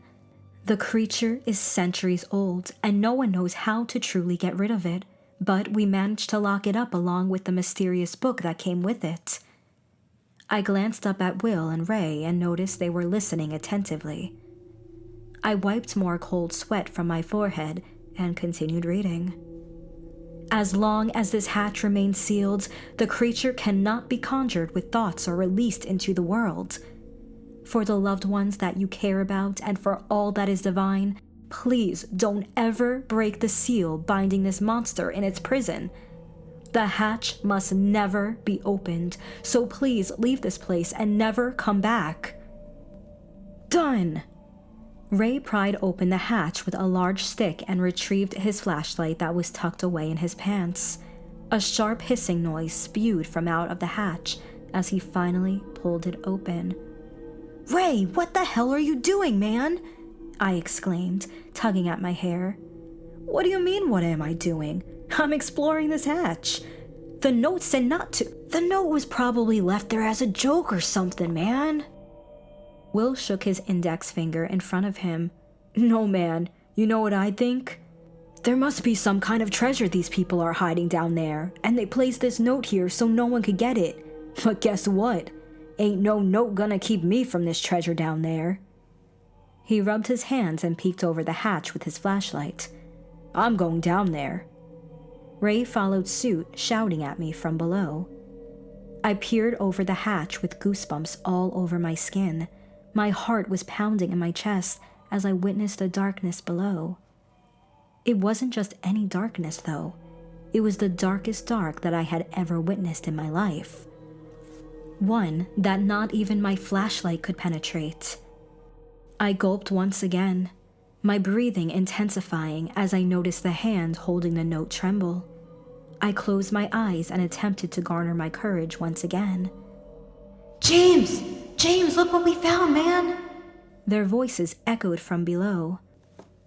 The creature is centuries old, and no one knows how to truly get rid of it, but we managed to lock it up along with the mysterious book that came with it. I glanced up at Will and Ray and noticed they were listening attentively. I wiped more cold sweat from my forehead and continued reading. As long as this hatch remains sealed, the creature cannot be conjured with thoughts or released into the world. For the loved ones that you care about and for all that is divine, please don't ever break the seal binding this monster in its prison. The hatch must never be opened, so please leave this place and never come back. Done! Ray pried open the hatch with a large stick and retrieved his flashlight that was tucked away in his pants. A sharp hissing noise spewed from out of the hatch as he finally pulled it open. Ray, what the hell are you doing, man? I exclaimed, tugging at my hair. What do you mean, what am I doing? I'm exploring this hatch. The note said not to. The note was probably left there as a joke or something, man. Will shook his index finger in front of him. No, man, you know what I think? There must be some kind of treasure these people are hiding down there, and they placed this note here so no one could get it. But guess what? Ain't no note gonna keep me from this treasure down there. He rubbed his hands and peeked over the hatch with his flashlight. I'm going down there. Ray followed suit, shouting at me from below. I peered over the hatch with goosebumps all over my skin. My heart was pounding in my chest as I witnessed the darkness below. It wasn't just any darkness, though. It was the darkest dark that I had ever witnessed in my life. One that not even my flashlight could penetrate. I gulped once again, my breathing intensifying as I noticed the hand holding the note tremble. I closed my eyes and attempted to garner my courage once again. James! James, look what we found, man! Their voices echoed from below.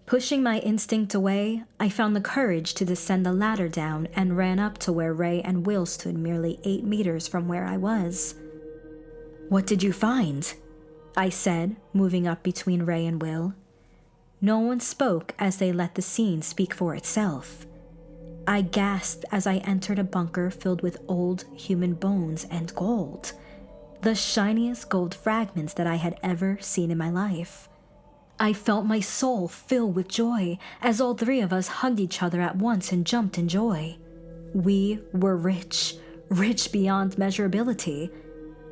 Pushing my instinct away, I found the courage to descend the ladder down and ran up to where Ray and Will stood merely 8 meters from where I was. What did you find? I said, moving up between Ray and Will. No one spoke as they let the scene speak for itself. I gasped as I entered a bunker filled with old human bones and gold. The shiniest gold fragments that I had ever seen in my life. I felt my soul fill with joy as all three of us hugged each other at once and jumped in joy. We were rich, rich beyond measurability.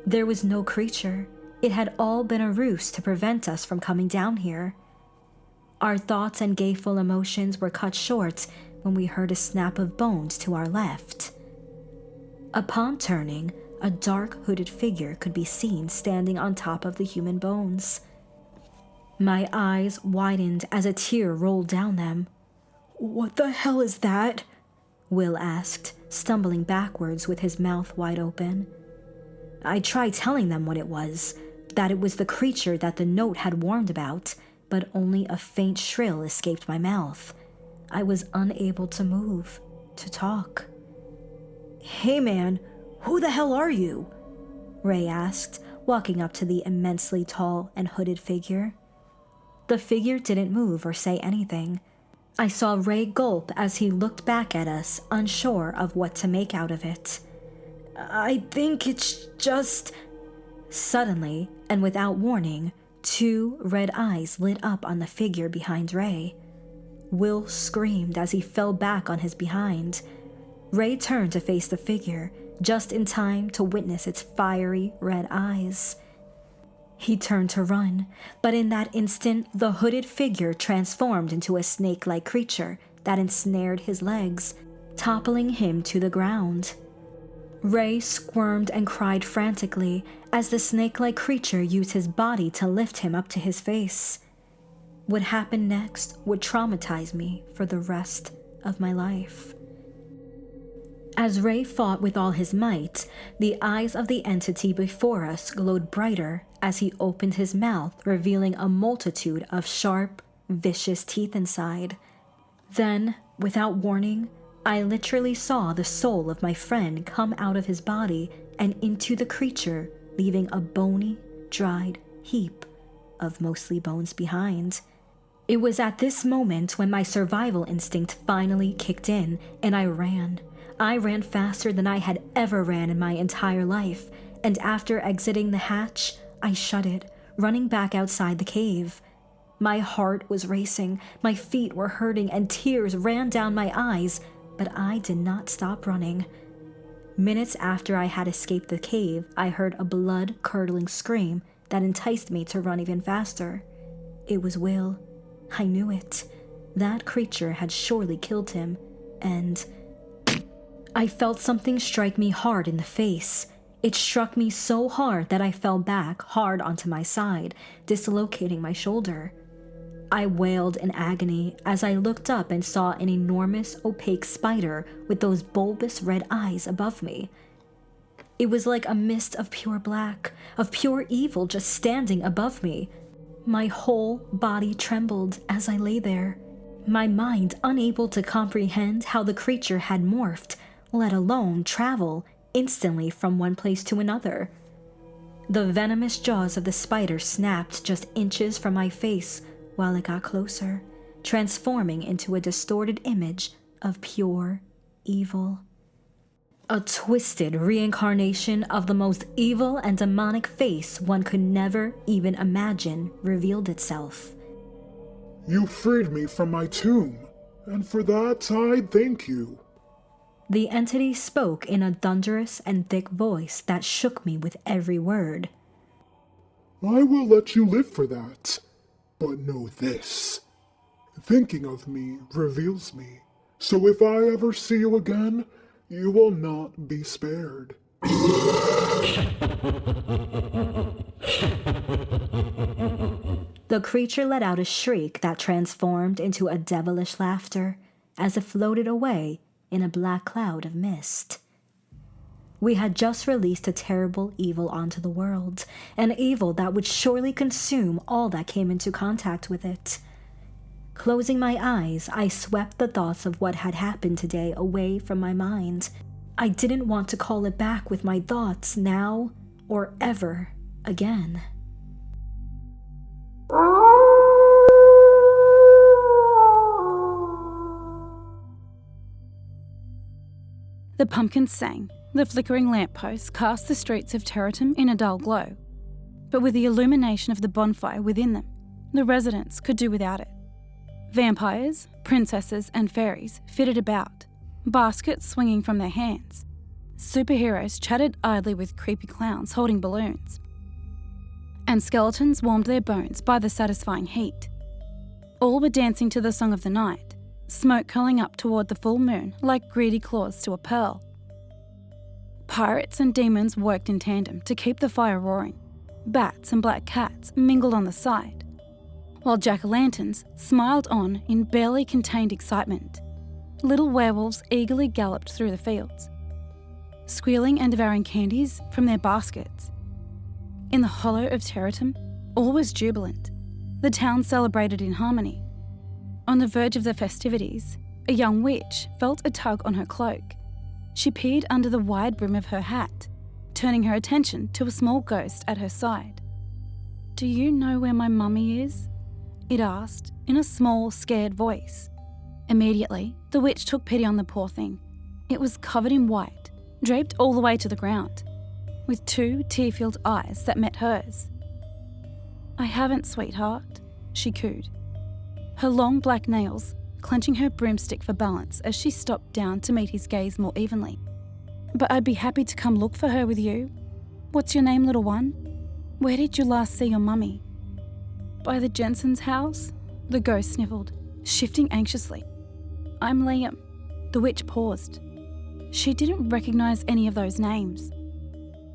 There was no creature. It had all been a ruse to prevent us from coming down here. Our thoughts and gayful emotions were cut short when we heard a snap of bones to our left. Upon turning, a dark hooded figure could be seen standing on top of the human bones. My eyes widened as a tear rolled down them. "What the hell is that?" Will asked, stumbling backwards with his mouth wide open. I tried telling them what it was, that it was the creature that the note had warned about, but only a faint shrill escaped my mouth. I was unable to move, to talk. "Hey man, who the hell are you?" Ray asked, walking up to the immensely tall and hooded figure. The figure didn't move or say anything. I saw Ray gulp as he looked back at us, unsure of what to make out of it. "I think it's just..." Suddenly, and without warning, 2 red eyes lit up on the figure behind Ray. Will screamed as he fell back on his behind. Ray turned to face the figure, just in time to witness its fiery red eyes. He turned to run, but in that instant, the hooded figure transformed into a snake-like creature that ensnared his legs, toppling him to the ground. Ray squirmed and cried frantically as the snake-like creature used his body to lift him up to his face. What happened next would traumatize me for the rest of my life. As Ray fought with all his might, the eyes of the entity before us glowed brighter as he opened his mouth, revealing a multitude of sharp, vicious teeth inside. Then, without warning, I literally saw the soul of my friend come out of his body and into the creature, leaving a bony, dried heap of mostly bones behind. It was at this moment when my survival instinct finally kicked in, and I ran. I ran faster than I had ever ran in my entire life, and after exiting the hatch, I shut it, running back outside the cave. My heart was racing, my feet were hurting, and tears ran down my eyes, but I did not stop running. Minutes after I had escaped the cave, I heard a blood-curdling scream that enticed me to run even faster. It was Will. I knew it. That creature had surely killed him, and I felt something strike me hard in the face. It struck me so hard that I fell back hard onto my side, dislocating my shoulder. I wailed in agony as I looked up and saw an enormous, opaque spider with those bulbous red eyes above me. It was like a mist of pure black, of pure evil just standing above me. My whole body trembled as I lay there, my mind unable to comprehend how the creature had morphed, let alone travel instantly from one place to another. The venomous jaws of the spider snapped just inches from my face while it got closer, transforming into a distorted image of pure evil. A twisted reincarnation of the most evil and demonic face one could never even imagine revealed itself. "You freed me from my tomb, and for that I thank you." The entity spoke in a thunderous and thick voice that shook me with every word. "I will let you live for that, but know this. Thinking of me reveals me, so if I ever see you again, you will not be spared." The creature let out a shriek that transformed into a devilish laughter as it floated away in a black cloud of mist. We had just released a terrible evil onto the world, an evil that would surely consume all that came into contact with it. Closing my eyes, I swept the thoughts of what had happened today away from my mind. I didn't want to call it back with my thoughts now or ever again. The pumpkins sang, the flickering lampposts cast the streets of Territum in a dull glow. But with the illumination of the bonfire within them, the residents could do without it. Vampires, princesses, and fairies fitted about, baskets swinging from their hands. Superheroes chatted idly with creepy clowns holding balloons. And skeletons warmed their bones by the satisfying heat. All were dancing to the song of the night, smoke curling up toward the full moon like greedy claws to a pearl. Pirates and demons worked in tandem to keep the fire roaring. Bats and black cats mingled on the side, while jack-o'-lanterns smiled on in barely contained excitement. Little werewolves eagerly galloped through the fields, squealing and devouring candies from their baskets. In the hollow of Territum, all was jubilant. The town celebrated in harmony. On the verge of the festivities, a young witch felt a tug on her cloak. She peered under the wide brim of her hat, turning her attention to a small ghost at her side. "Do you know where my mummy is?" it asked, in a small, scared voice. Immediately, the witch took pity on the poor thing. It was covered in white, draped all the way to the ground, with 2 tear-filled eyes that met hers. "I haven't, sweetheart," she cooed, her long black nails clenching her broomstick for balance as she stopped down to meet his gaze more evenly. "But I'd be happy to come look for her with you. What's your name, little one? Where did you last see your mummy?" "By the Jensen's house," the ghost sniffled, shifting anxiously. "I'm Liam." The witch paused. She didn't recognise any of those names.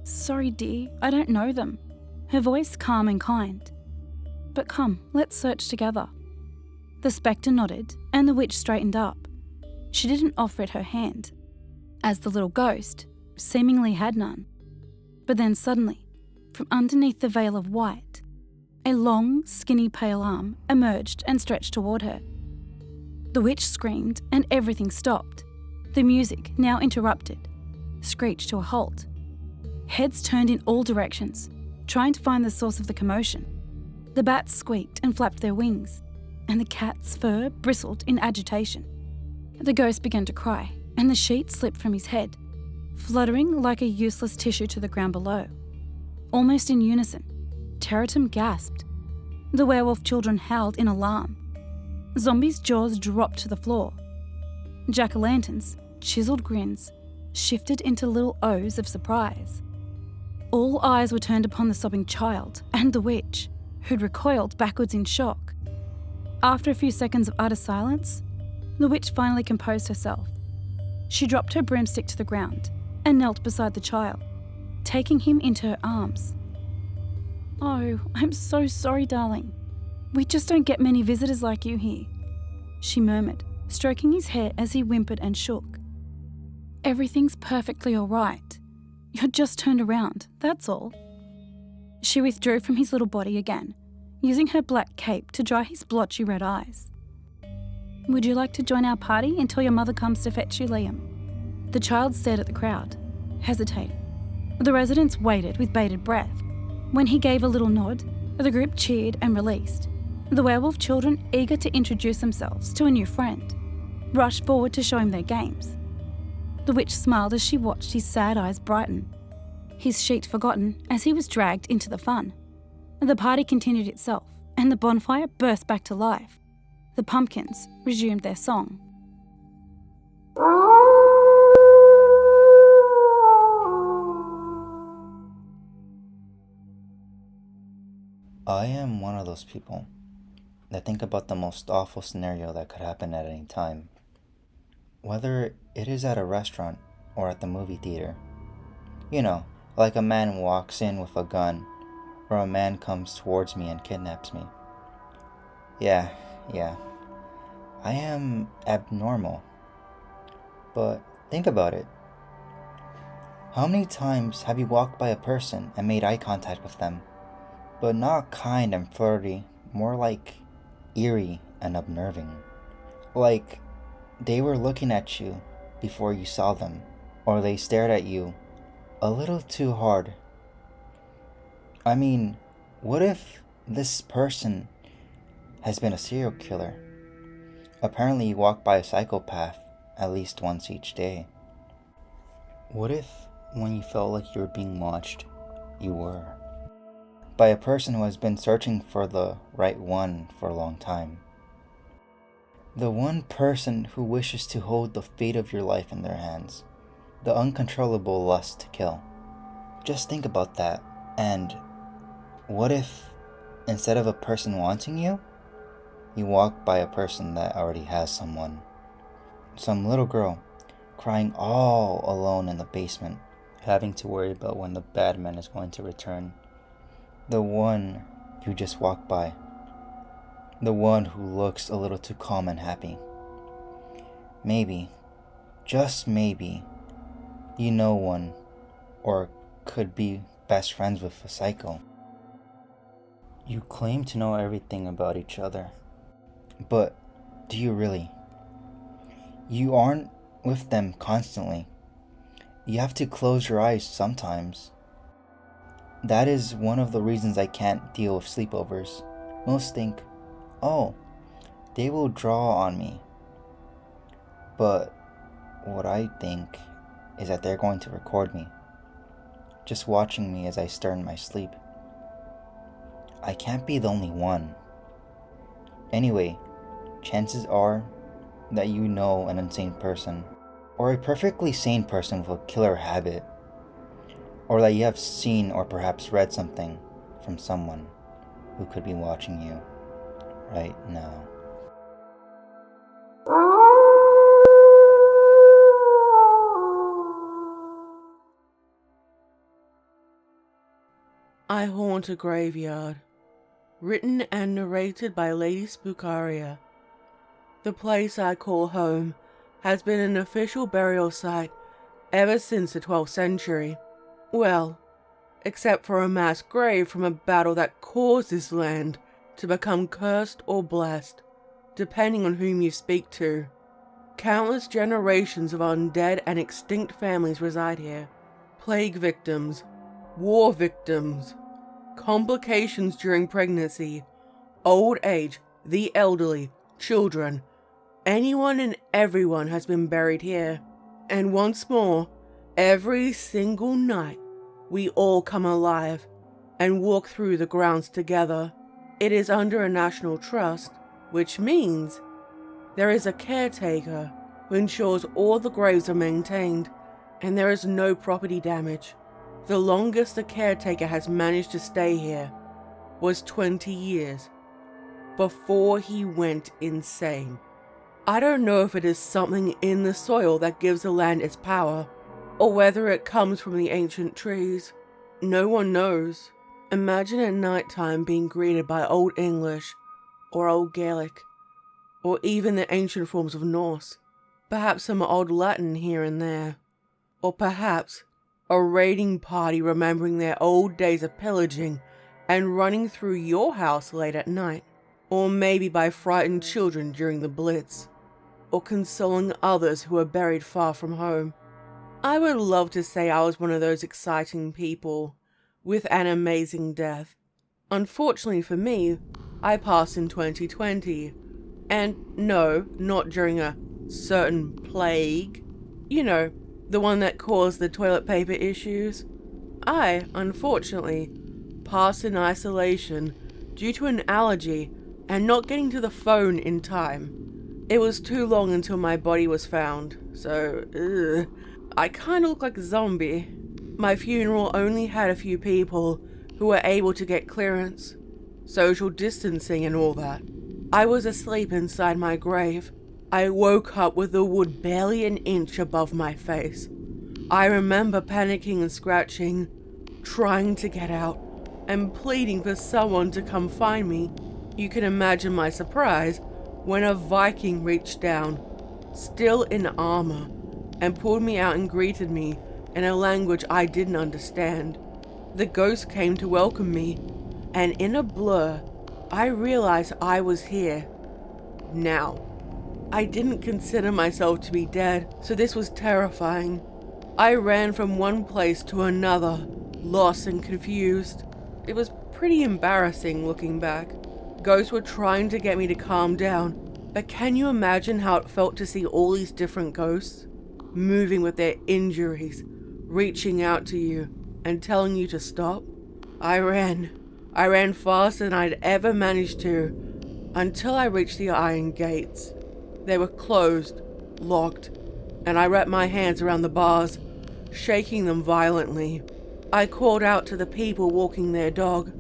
"Sorry, dear, I don't know them," her voice calm and kind. "But come, let's search together." The spectre nodded, and the witch straightened up. She didn't offer it her hand, as the little ghost seemingly had none. But then suddenly, from underneath the veil of white, a long, skinny pale arm emerged and stretched toward her. The witch screamed and everything stopped. The music, now interrupted, screeched to a halt. Heads turned in all directions, trying to find the source of the commotion. The bats squeaked and flapped their wings, and the cat's fur bristled in agitation. The ghost began to cry, and the sheet slipped from his head, fluttering like a useless tissue to the ground below. Almost in unison, Territum gasped. The werewolf children howled in alarm. Zombies' jaws dropped to the floor. Jack-o'-lanterns, chiseled grins, shifted into little O's of surprise. All eyes were turned upon the sobbing child and the witch, who'd recoiled backwards in shock. After a few seconds of utter silence, the witch finally composed herself. She dropped her broomstick to the ground and knelt beside the child, taking him into her arms. "Oh, I'm so sorry, darling. We just don't get many visitors like you here," she murmured, stroking his hair as he whimpered and shook. "Everything's perfectly all right. You're just turned around, that's all." She withdrew from his little body again, using her black cape to dry his blotchy red eyes. "Would you like to join our party until your mother comes to fetch you, Liam?" The child stared at the crowd, hesitating. The residents waited with bated breath. When he gave a little nod, the group cheered and released. The werewolf children, eager to introduce themselves to a new friend, rushed forward to show him their games. The witch smiled as she watched his sad eyes brighten, his sheet forgotten as he was dragged into the fun. The party continued itself, and the bonfire burst back to life. The pumpkins resumed their song. I am one of those people that think about the most awful scenario that could happen at any time. Whether it is at a restaurant or at the movie theater. You know, like a man walks in with a gun, or a man comes towards me and kidnaps me. Yeah. I am abnormal. But think about it. How many times have you walked by a person and made eye contact with them? But not kind and flirty, more like eerie and unnerving. Like they were looking at you before you saw them, or they stared at you a little too hard. I mean, what if this person has been a serial killer? Apparently you walk by a psychopath at least once each day. What if, when you felt like you were being watched, you were? By a person who has been searching for the right one for a long time. The one person who wishes to hold the fate of your life in their hands. The uncontrollable lust to kill. Just think about that. And what if, instead of a person wanting you, you walk by a person that already has someone? Some little girl crying all alone in the basement, having to worry about when the bad man is going to return. The one you just walked by. The one who looks a little too calm and happy. Maybe, just maybe, you know one, or could be best friends with a psycho. You claim to know everything about each other, but do you really? You aren't with them constantly. You have to close your eyes sometimes. That is one of the reasons I can't deal with sleepovers. Most think, oh, they will draw on me. But what I think is that they're going to record me, just watching me as I stir in my sleep. I can't be the only one. Anyway, chances are that you know an insane person, or a perfectly sane person with a killer habit, or that you have seen or perhaps read something from someone who could be watching you right now. I Haunt a Graveyard. Written and narrated by Lady Spookaria. The place I call home has been an official burial site ever since the 12th century. Well, except for a mass grave from a battle that caused this land to become cursed or blessed, depending on whom you speak to. Countless generations of undead and extinct families reside here. Plague victims, war victims, complications during pregnancy, old age, the elderly, children, anyone and everyone has been buried here. And once more, every single night, we all come alive and walk through the grounds together. It is under a national trust, which means there is a caretaker who ensures all the graves are maintained and there is no property damage. The longest the caretaker has managed to stay here was 20 years, before he went insane. I don't know if it is something in the soil that gives the land its power, or whether it comes from the ancient trees. No one knows. Imagine at nighttime being greeted by Old English, or Old Gaelic, or even the ancient forms of Norse, perhaps some Old Latin here and there, or perhaps a raiding party remembering their old days of pillaging and running through your house late at night, or maybe by frightened children during the Blitz, or consoling others who are buried far from home. I would love to say I was one of those exciting people with an amazing death. Unfortunately for me, I passed in 2020, and no, not during a certain plague. You know, the one that caused the toilet paper issues. I, unfortunately, passed in isolation due to an allergy and not getting to the phone in time. It was too long until my body was found, so I kinda look like a zombie. My funeral only had a few people who were able to get clearance, social distancing and all that. I was asleep inside my grave. I woke up with the wood barely an inch above my face. I remember panicking and scratching, trying to get out, and pleading for someone to come find me. You can imagine my surprise when a Viking reached down, still in armor, and pulled me out and greeted me in a language I didn't understand. The ghost came to welcome me, and in a blur, I realized I was here. Now. I didn't consider myself to be dead, so this was terrifying. I ran from one place to another, lost and confused. It was pretty embarrassing looking back. Ghosts were trying to get me to calm down, but can you imagine how it felt to see all these different ghosts, moving with their injuries, reaching out to you and telling you to stop. I ran faster than I'd ever managed to, until I reached the iron gates. They were closed, locked, and I wrapped my hands around the bars, shaking them violently. I called out to the people walking their dog,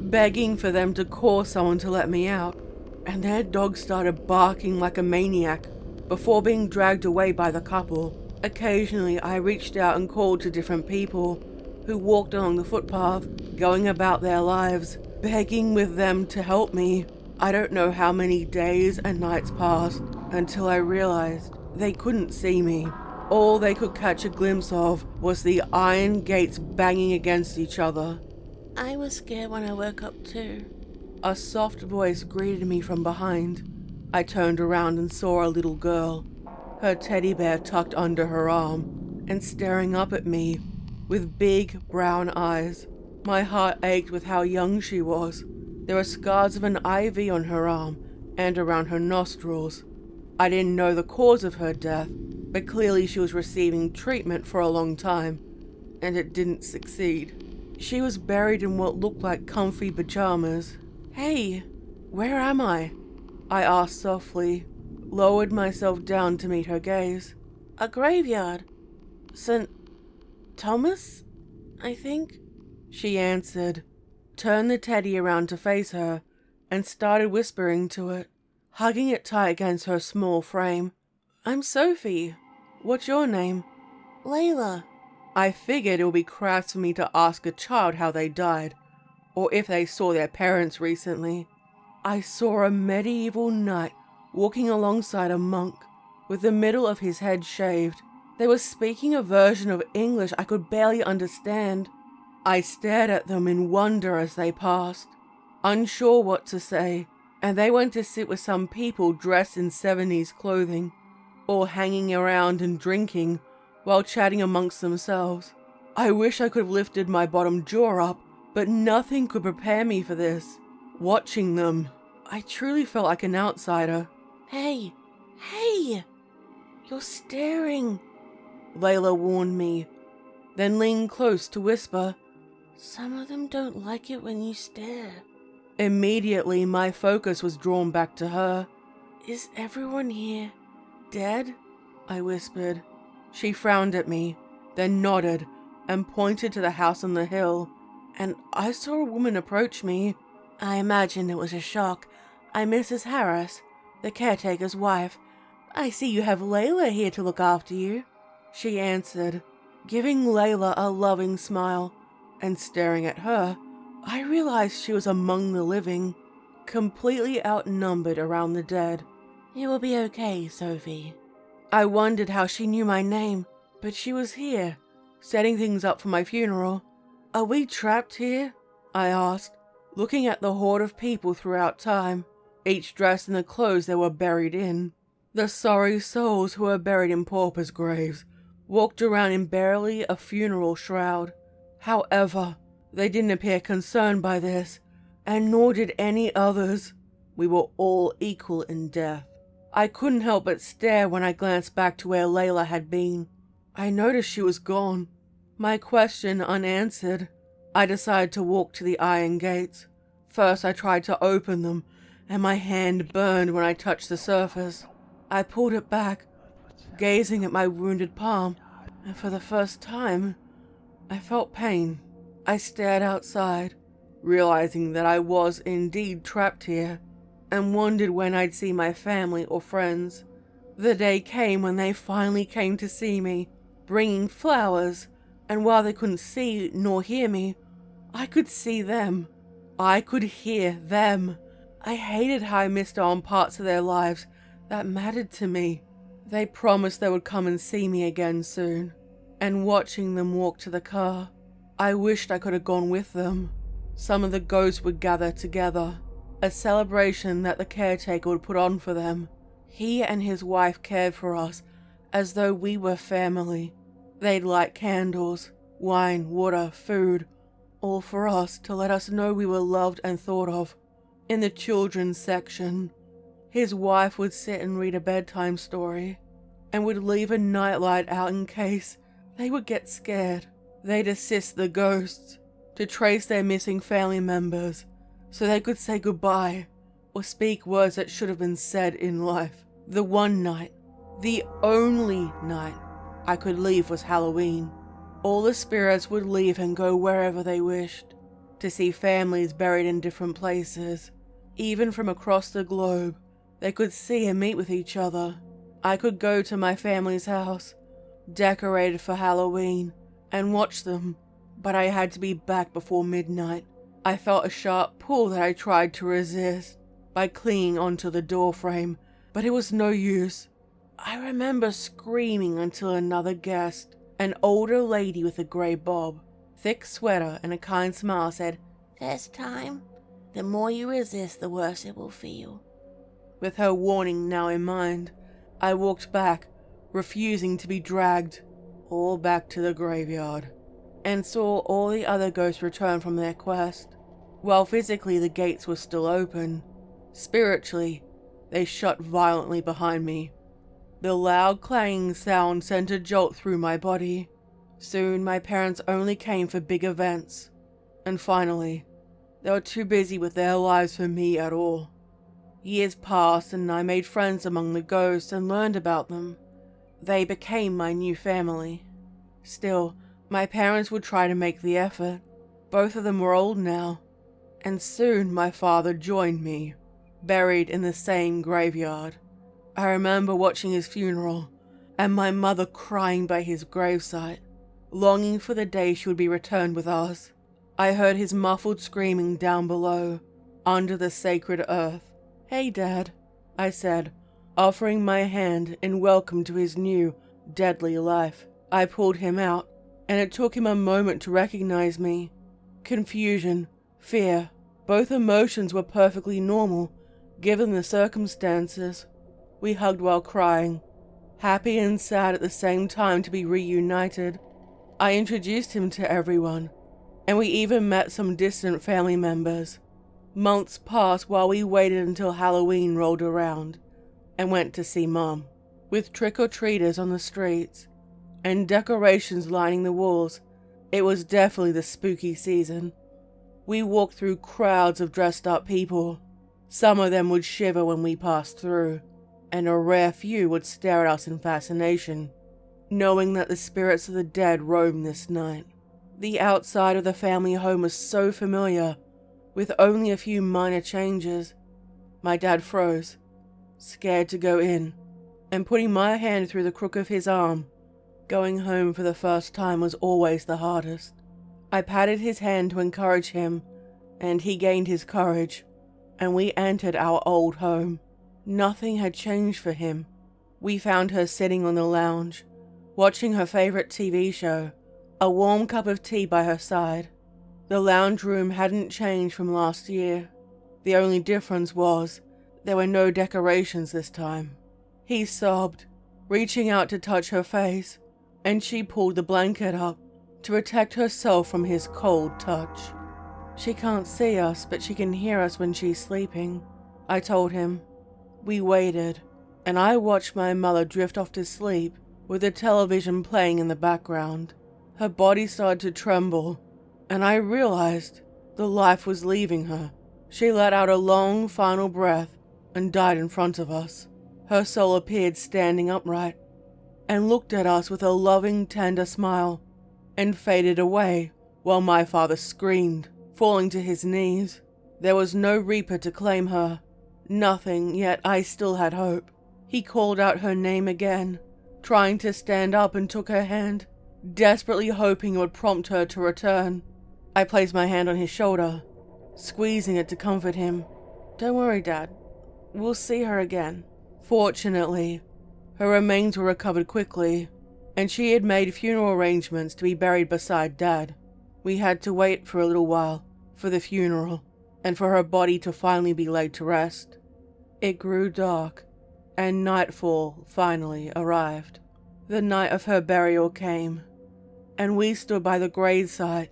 begging for them to call someone to let me out, and their dog started barking like a maniac before being dragged away by the couple. Occasionally, I reached out and called to different people who walked along the footpath, going about their lives, begging with them to help me. I don't know how many days and nights passed until I realized they couldn't see me. All they could catch a glimpse of was the iron gates banging against each other. I was scared when I woke up too. A soft voice greeted me from behind. I turned around and saw a little girl, her teddy bear tucked under her arm, and staring up at me with big brown eyes. My heart ached with how young she was. There were scars of an IV on her arm and around her nostrils. I didn't know the cause of her death, but clearly she was receiving treatment for a long time, and it didn't succeed. She was buried in what looked like comfy pajamas. Hey, where am I? I asked softly, lowered myself down to meet her gaze. A graveyard. St. Thomas, I think, she answered, turned the teddy around to face her, and started whispering to it, hugging it tight against her small frame. I'm Sophie. What's your name? Layla. I figured it would be crass for me to ask a child how they died, or if they saw their parents recently. I saw a medieval knight walking alongside a monk, with the middle of his head shaved. They were speaking a version of English I could barely understand. I stared at them in wonder as they passed, unsure what to say, and they went to sit with some people dressed in 70s clothing, all hanging around and drinking while chatting amongst themselves. I wish I could have lifted my bottom jaw up, but nothing could prepare me for this. Watching them, I truly felt like an outsider. Hey, you're staring, Layla warned me, then leaned close to whisper, some of them don't like it when you stare. Immediately, my focus was drawn back to her. Is everyone here dead? I whispered. She frowned at me, then nodded and pointed to the house on the hill, and I saw a woman approach me. I imagine it was a shock. I'm Mrs. Harris, the caretaker's wife. I see you have Layla here to look after you, she answered, giving Layla a loving smile, and staring at her, I realized she was among the living, completely outnumbered around the dead. You will be okay, Sophie. I wondered how she knew my name, but she was here, setting things up for my funeral. Are we trapped here? I asked, looking at the horde of people throughout time, each dressed in the clothes they were buried in. The sorry souls who were buried in paupers' graves walked around in barely a funeral shroud. However, they didn't appear concerned by this, and nor did any others. We were all equal in death. I couldn't help but stare when I glanced back to where Layla had been. I noticed she was gone. My question unanswered, I decided to walk to the iron gates. First I tried to open them, and my hand burned when I touched the surface. I pulled it back, gazing at my wounded palm, and for the first time, I felt pain. I stared outside, realizing that I was indeed trapped here, and wondered when I'd see my family or friends. The day came when they finally came to see me, bringing flowers, and while they couldn't see nor hear me, I could see them. I could hear them. I hated how I missed out on parts of their lives that mattered to me. They promised they would come and see me again soon, and watching them walk to the car, I wished I could have gone with them. Some of the ghosts would gather together, a celebration that the caretaker would put on for them. He and his wife cared for us as though we were family. They'd light candles, wine, water, food, all for us to let us know we were loved and thought of. In the children's section, his wife would sit and read a bedtime story, and would leave a nightlight out in case They would get scared. They'd assist the ghosts to trace their missing family members so they could say goodbye or speak words that should have been said in life. The one night, the only night I could leave was Halloween. All the spirits would leave and go wherever they wished, to see families buried in different places. Even from across the globe, they could see and meet with each other. I could go to my family's house, decorated for Halloween, and watch them, but I had to be back before midnight. I felt a sharp pull that I tried to resist by clinging onto the doorframe, but it was no use. I remember screaming until another guest, an older lady with a grey bob, thick sweater and a kind smile, said, "This time, the more you resist, the worse it will feel." With her warning now in mind, I walked back, refusing to be dragged, all back to the graveyard, and saw all the other ghosts return from their quest. While physically the gates were still open, spiritually, they shut violently behind me. The loud clanging sound sent a jolt through my body. Soon my parents only came for big events, and finally, they were too busy with their lives for me at all. Years passed and I made friends among the ghosts and learned about them. They became my new family. Still, my parents would try to make the effort. Both of them were old now, and soon my father joined me, buried in the same graveyard. I remember watching his funeral, and my mother crying by his gravesite, longing for the day she would be returned with us. I heard his muffled screaming down below, under the sacred earth. "Hey, Dad," I said, offering my hand in welcome to his new, deadly life. I pulled him out, and it took him a moment to recognize me. Confusion, fear, both emotions were perfectly normal, given the circumstances. We hugged while crying, happy and sad at the same time to be reunited. I introduced him to everyone, and we even met some distant family members. Months passed while we waited until Halloween rolled around and went to see Mom. With trick-or-treaters on the streets and decorations lining the walls, it was definitely the spooky season. We walked through crowds of dressed-up people. Some of them would shiver when we passed through, and a rare few would stare at us in fascination, knowing that the spirits of the dead roamed this night. The outside of the family home was so familiar, with only a few minor changes. My dad froze, scared to go in, and putting my hand through the crook of his arm. Going home for the first time was always the hardest. I patted his hand to encourage him, and he gained his courage, and we entered our old home. Nothing had changed for him. We found her sitting on the lounge, watching her favorite TV show, a warm cup of tea by her side. The lounge room hadn't changed from last year. The only difference was there were no decorations this time. He sobbed, reaching out to touch her face, and she pulled the blanket up to protect herself from his cold touch. "She can't see us, but she can hear us when she's sleeping," I told him. We waited, and I watched my mother drift off to sleep with the television playing in the background. Her body started to tremble, and I realized the life was leaving her. She let out a long final breath and died in front of us. Her soul appeared standing upright and looked at us with a loving, tender smile, and faded away while my father screamed, falling to his knees. There was no reaper to claim her. Nothing, yet I still had hope. He called out her name again, trying to stand up, and took her hand, desperately hoping it would prompt her to return. I placed my hand on his shoulder, squeezing it to comfort him. "Don't worry, Dad. We'll see her again." Fortunately, her remains were recovered quickly, and she had made funeral arrangements to be buried beside Dad. We had to wait for a little while for the funeral, and for her body to finally be laid to rest. It grew dark, and nightfall finally arrived. The night of her burial came, and we stood by the gravesite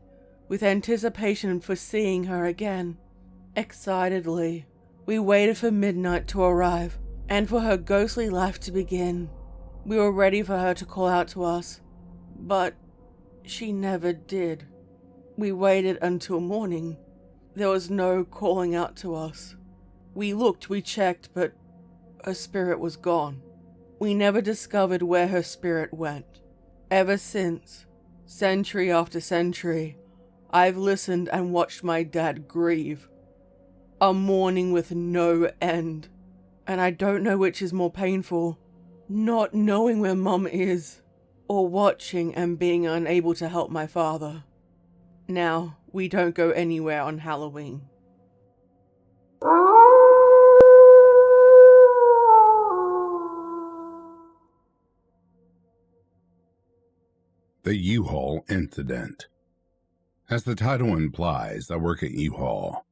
with anticipation for seeing her again. Excitedly, we waited for midnight to arrive and for her ghostly life to begin. We were ready for her to call out to us, but she never did. We waited until morning. There was no calling out to us. We looked, we checked, but her spirit was gone. We never discovered where her spirit went. Ever since, century after century, I've listened and watched my dad grieve. A mourning with no end. And I don't know which is more painful, not knowing where Mum is, or watching and being unable to help my father. Now, we don't go anywhere on Halloween. The U-Haul Incident. As the title implies, I work at U-Haul.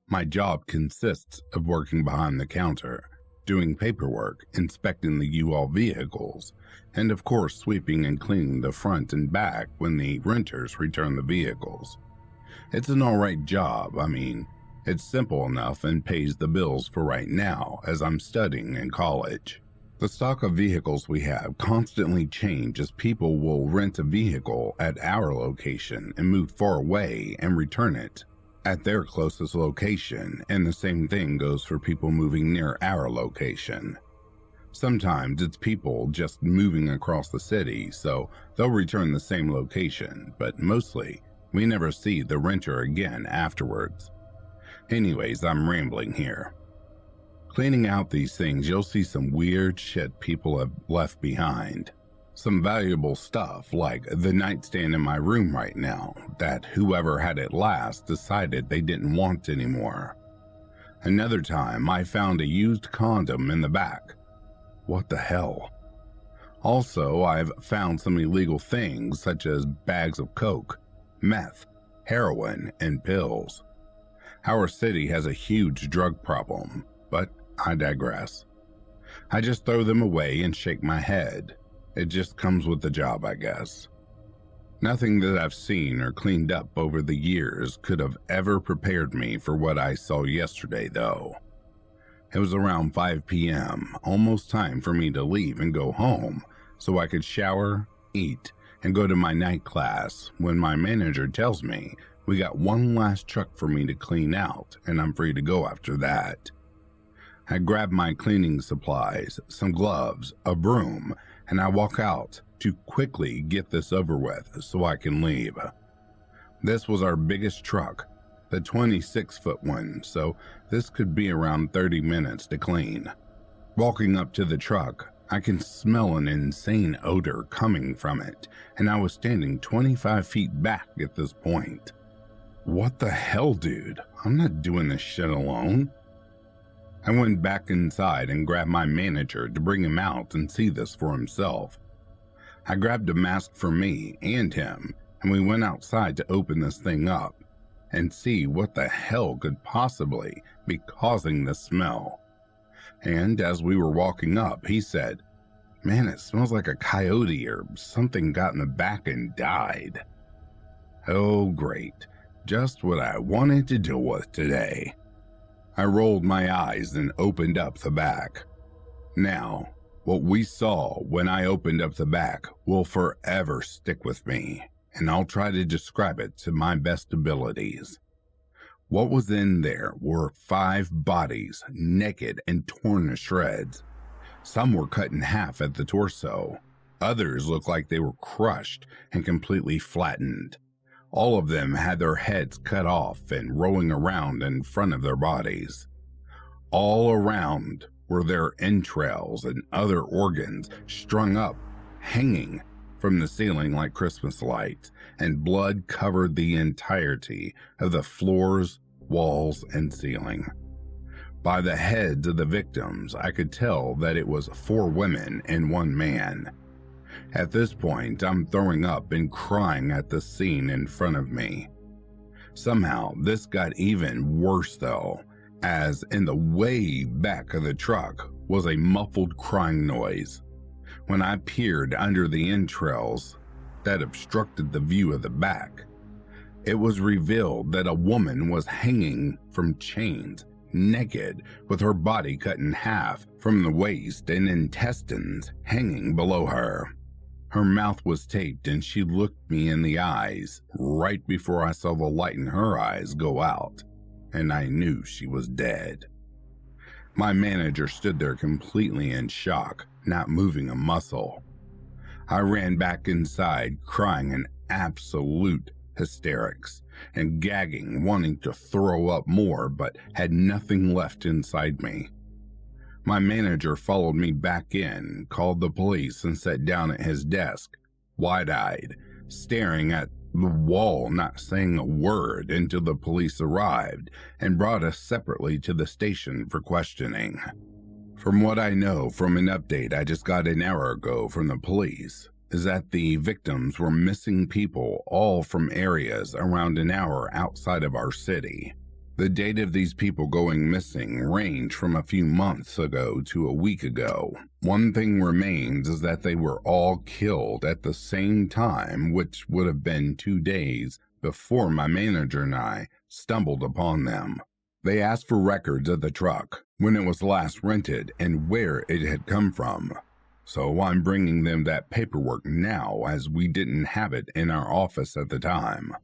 My job consists of working behind the counter, doing paperwork, inspecting the U-Haul vehicles, and of course sweeping and cleaning the front and back when the renters return the vehicles. It's an alright job. I mean, it's simple enough and pays the bills for right now as I'm studying in college. The stock of vehicles we have constantly change as people will rent a vehicle at our location and move far away and return it at their closest location, and the same thing goes for people moving near our location. Sometimes it's people just moving across the city, so they'll return the same location, but mostly we never see the renter again afterwards. Anyways, I'm rambling here. Cleaning out these things, you'll see some weird shit people have left behind. Some valuable stuff, like the nightstand in my room right now, that whoever had it last decided they didn't want anymore. Another time, I found a used condom in the back. What the hell? Also, I've found some illegal things such as bags of coke, meth, heroin, and pills. Our city has a huge drug problem, but I digress. I just throw them away and shake my head. It just comes with the job, I guess. Nothing that I've seen or cleaned up over the years could have ever prepared me for what I saw yesterday, though. It was around 5 p.m., almost time for me to leave and go home so I could shower, eat, and go to my night class when my manager tells me we got one last truck for me to clean out and I'm free to go after that. I grab my cleaning supplies, some gloves, a broom, and I walk out to quickly get this over with so I can leave. This was our biggest truck, the 26-foot one, so this could be around 30 minutes to clean. Walking up to the truck, I can smell an insane odor coming from it, and I was standing 25 feet back at this point. What the hell, dude? I'm not doing this shit alone. I went back inside and grabbed my manager to bring him out and see this for himself. I grabbed a mask for me and him, and we went outside to open this thing up and see what the hell could possibly be causing the smell. And as we were walking up, he said, "Man, it smells like a coyote or something got in the back and died." Oh, great. Just what I wanted to deal with today. I rolled my eyes and opened up the back. Now, what we saw when I opened up the back will forever stick with me, and I'll try to describe it to my best abilities. What was in there were 5 bodies, naked and torn to shreds. Some were cut in half at the torso. Others looked like they were crushed and completely flattened. All of them had their heads cut off and rolling around in front of their bodies. All around were their entrails and other organs strung up, hanging from the ceiling like Christmas lights, and blood covered the entirety of the floors, walls, and ceiling. By the heads of the victims, I could tell that it was 4 women and 1 man. At this point, I'm throwing up and crying at the scene in front of me. Somehow, this got even worse though, as in the way back of the truck was a muffled crying noise. When I peered under the entrails that obstructed the view of the back, it was revealed that a woman was hanging from chains, naked, with her body cut in half from the waist and intestines hanging below her. Her mouth was taped and she looked me in the eyes right before I saw the light in her eyes go out, and I knew she was dead. My manager stood there completely in shock, not moving a muscle. I ran back inside, crying in absolute hysterics and gagging, wanting to throw up more, but had nothing left inside me. My manager followed me back in, called the police, and sat down at his desk, wide-eyed, staring at the wall, not saying a word until the police arrived and brought us separately to the station for questioning. From what I know from an update I just got an hour ago from the police, is that the victims were missing people all from areas around an hour outside of our city. The date of these people going missing ranged from a few months ago to a week ago. One thing remains is that they were all killed at the same time, which would have been 2 days before my manager and I stumbled upon them. They asked for records of the truck, when it was last rented, and where it had come from. So I'm bringing them that paperwork now, as we didn't have it in our office at the time.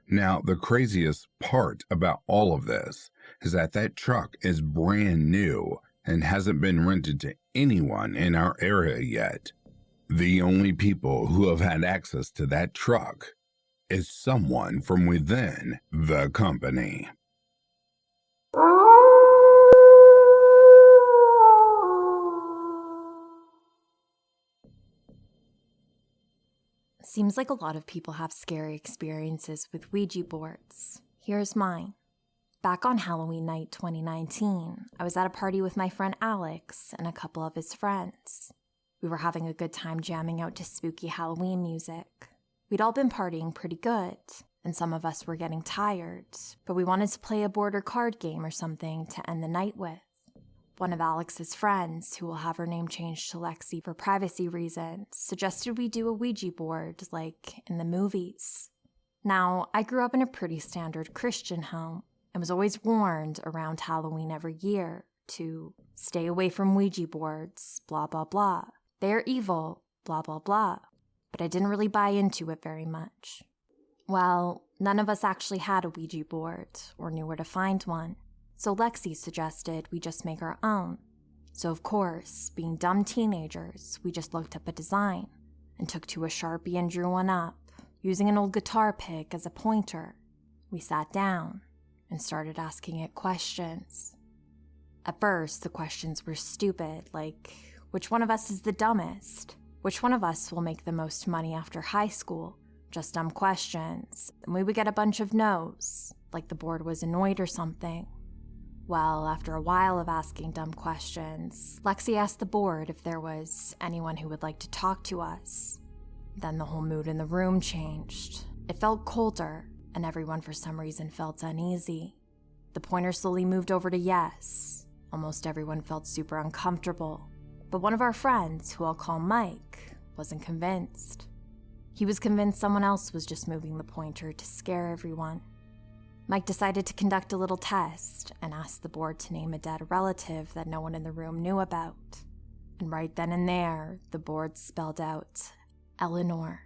Now, the craziest part about all of this is that that truck is brand new and hasn't been rented to anyone in our area yet. The only people who have had access to that truck is someone from within the company. Seems like a lot of people have scary experiences with Ouija boards. Here's mine. Back on Halloween night 2019, I was at a party with my friend Alex and a couple of his friends. We were having a good time jamming out to spooky Halloween music. We'd all been partying pretty good, and some of us were getting tired, but we wanted to play a board or card game or something to end the night with. One of Alex's friends, who will have her name changed to Lexi for privacy reasons, suggested we do a Ouija board like in the movies. Now, I grew up in a pretty standard Christian home and was always warned around Halloween every year to stay away from Ouija boards, blah blah blah. They're evil, blah blah blah. But I didn't really buy into it very much. Well, none of us actually had a Ouija board or knew where to find one. So Lexi suggested we just make our own. So of course, being dumb teenagers, we just looked up a design and took to a Sharpie and drew one up, using an old guitar pick as a pointer. We sat down and started asking it questions. At first, the questions were stupid, like, which one of us is the dumbest? Which one of us will make the most money after high school? Just dumb questions, and we would get a bunch of no's, like the board was annoyed or something. Well, after a while of asking dumb questions, Lexi asked the board if there was anyone who would like to talk to us. Then the whole mood in the room changed. It felt colder, and everyone for some reason felt uneasy. The pointer slowly moved over to yes. Almost everyone felt super uncomfortable. But one of our friends, who I'll call Mike, wasn't convinced. He was convinced someone else was just moving the pointer to scare everyone. Mike decided to conduct a little test and asked the board to name a dead relative that no one in the room knew about. And right then and there, the board spelled out Eleanor.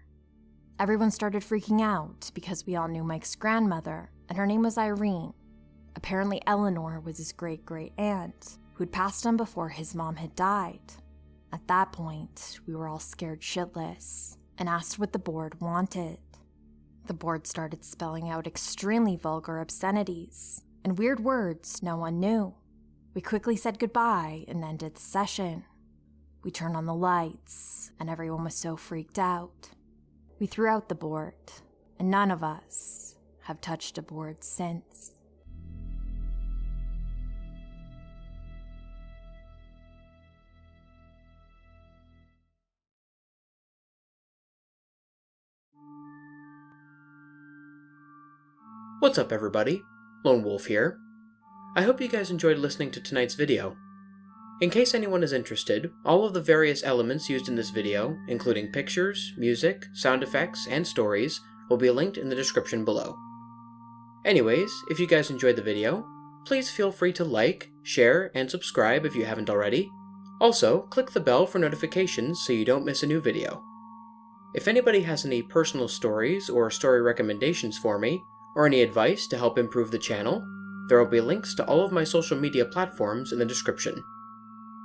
Everyone started freaking out because we all knew Mike's grandmother, and her name was Irene. Apparently Eleanor was his great-great-aunt, who'd passed on before his mom had died. At that point, we were all scared shitless and asked what the board wanted. The board started spelling out extremely vulgar obscenities and weird words no one knew. We quickly said goodbye and ended the session. We turned on the lights, and everyone was so freaked out. We threw out the board, and none of us have touched a board since. What's up everybody, Lone Wolf here. I hope you guys enjoyed listening to tonight's video. In case anyone is interested, all of the various elements used in this video, including pictures, music, sound effects, and stories, will be linked in the description below. Anyways, if you guys enjoyed the video, please feel free to like, share, and subscribe if you haven't already. Also, click the bell for notifications so you don't miss a new video. If anybody has any personal stories or story recommendations for me, or any advice to help improve the channel, there will be links to all of my social media platforms in the description.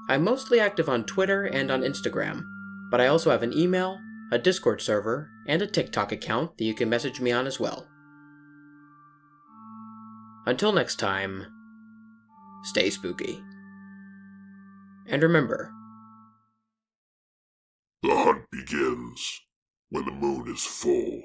I'm mostly active on Twitter and on Instagram, but I also have an email, a Discord server, and a TikTok account that you can message me on as well. Until next time, stay spooky. And remember, The hunt begins when the moon is full.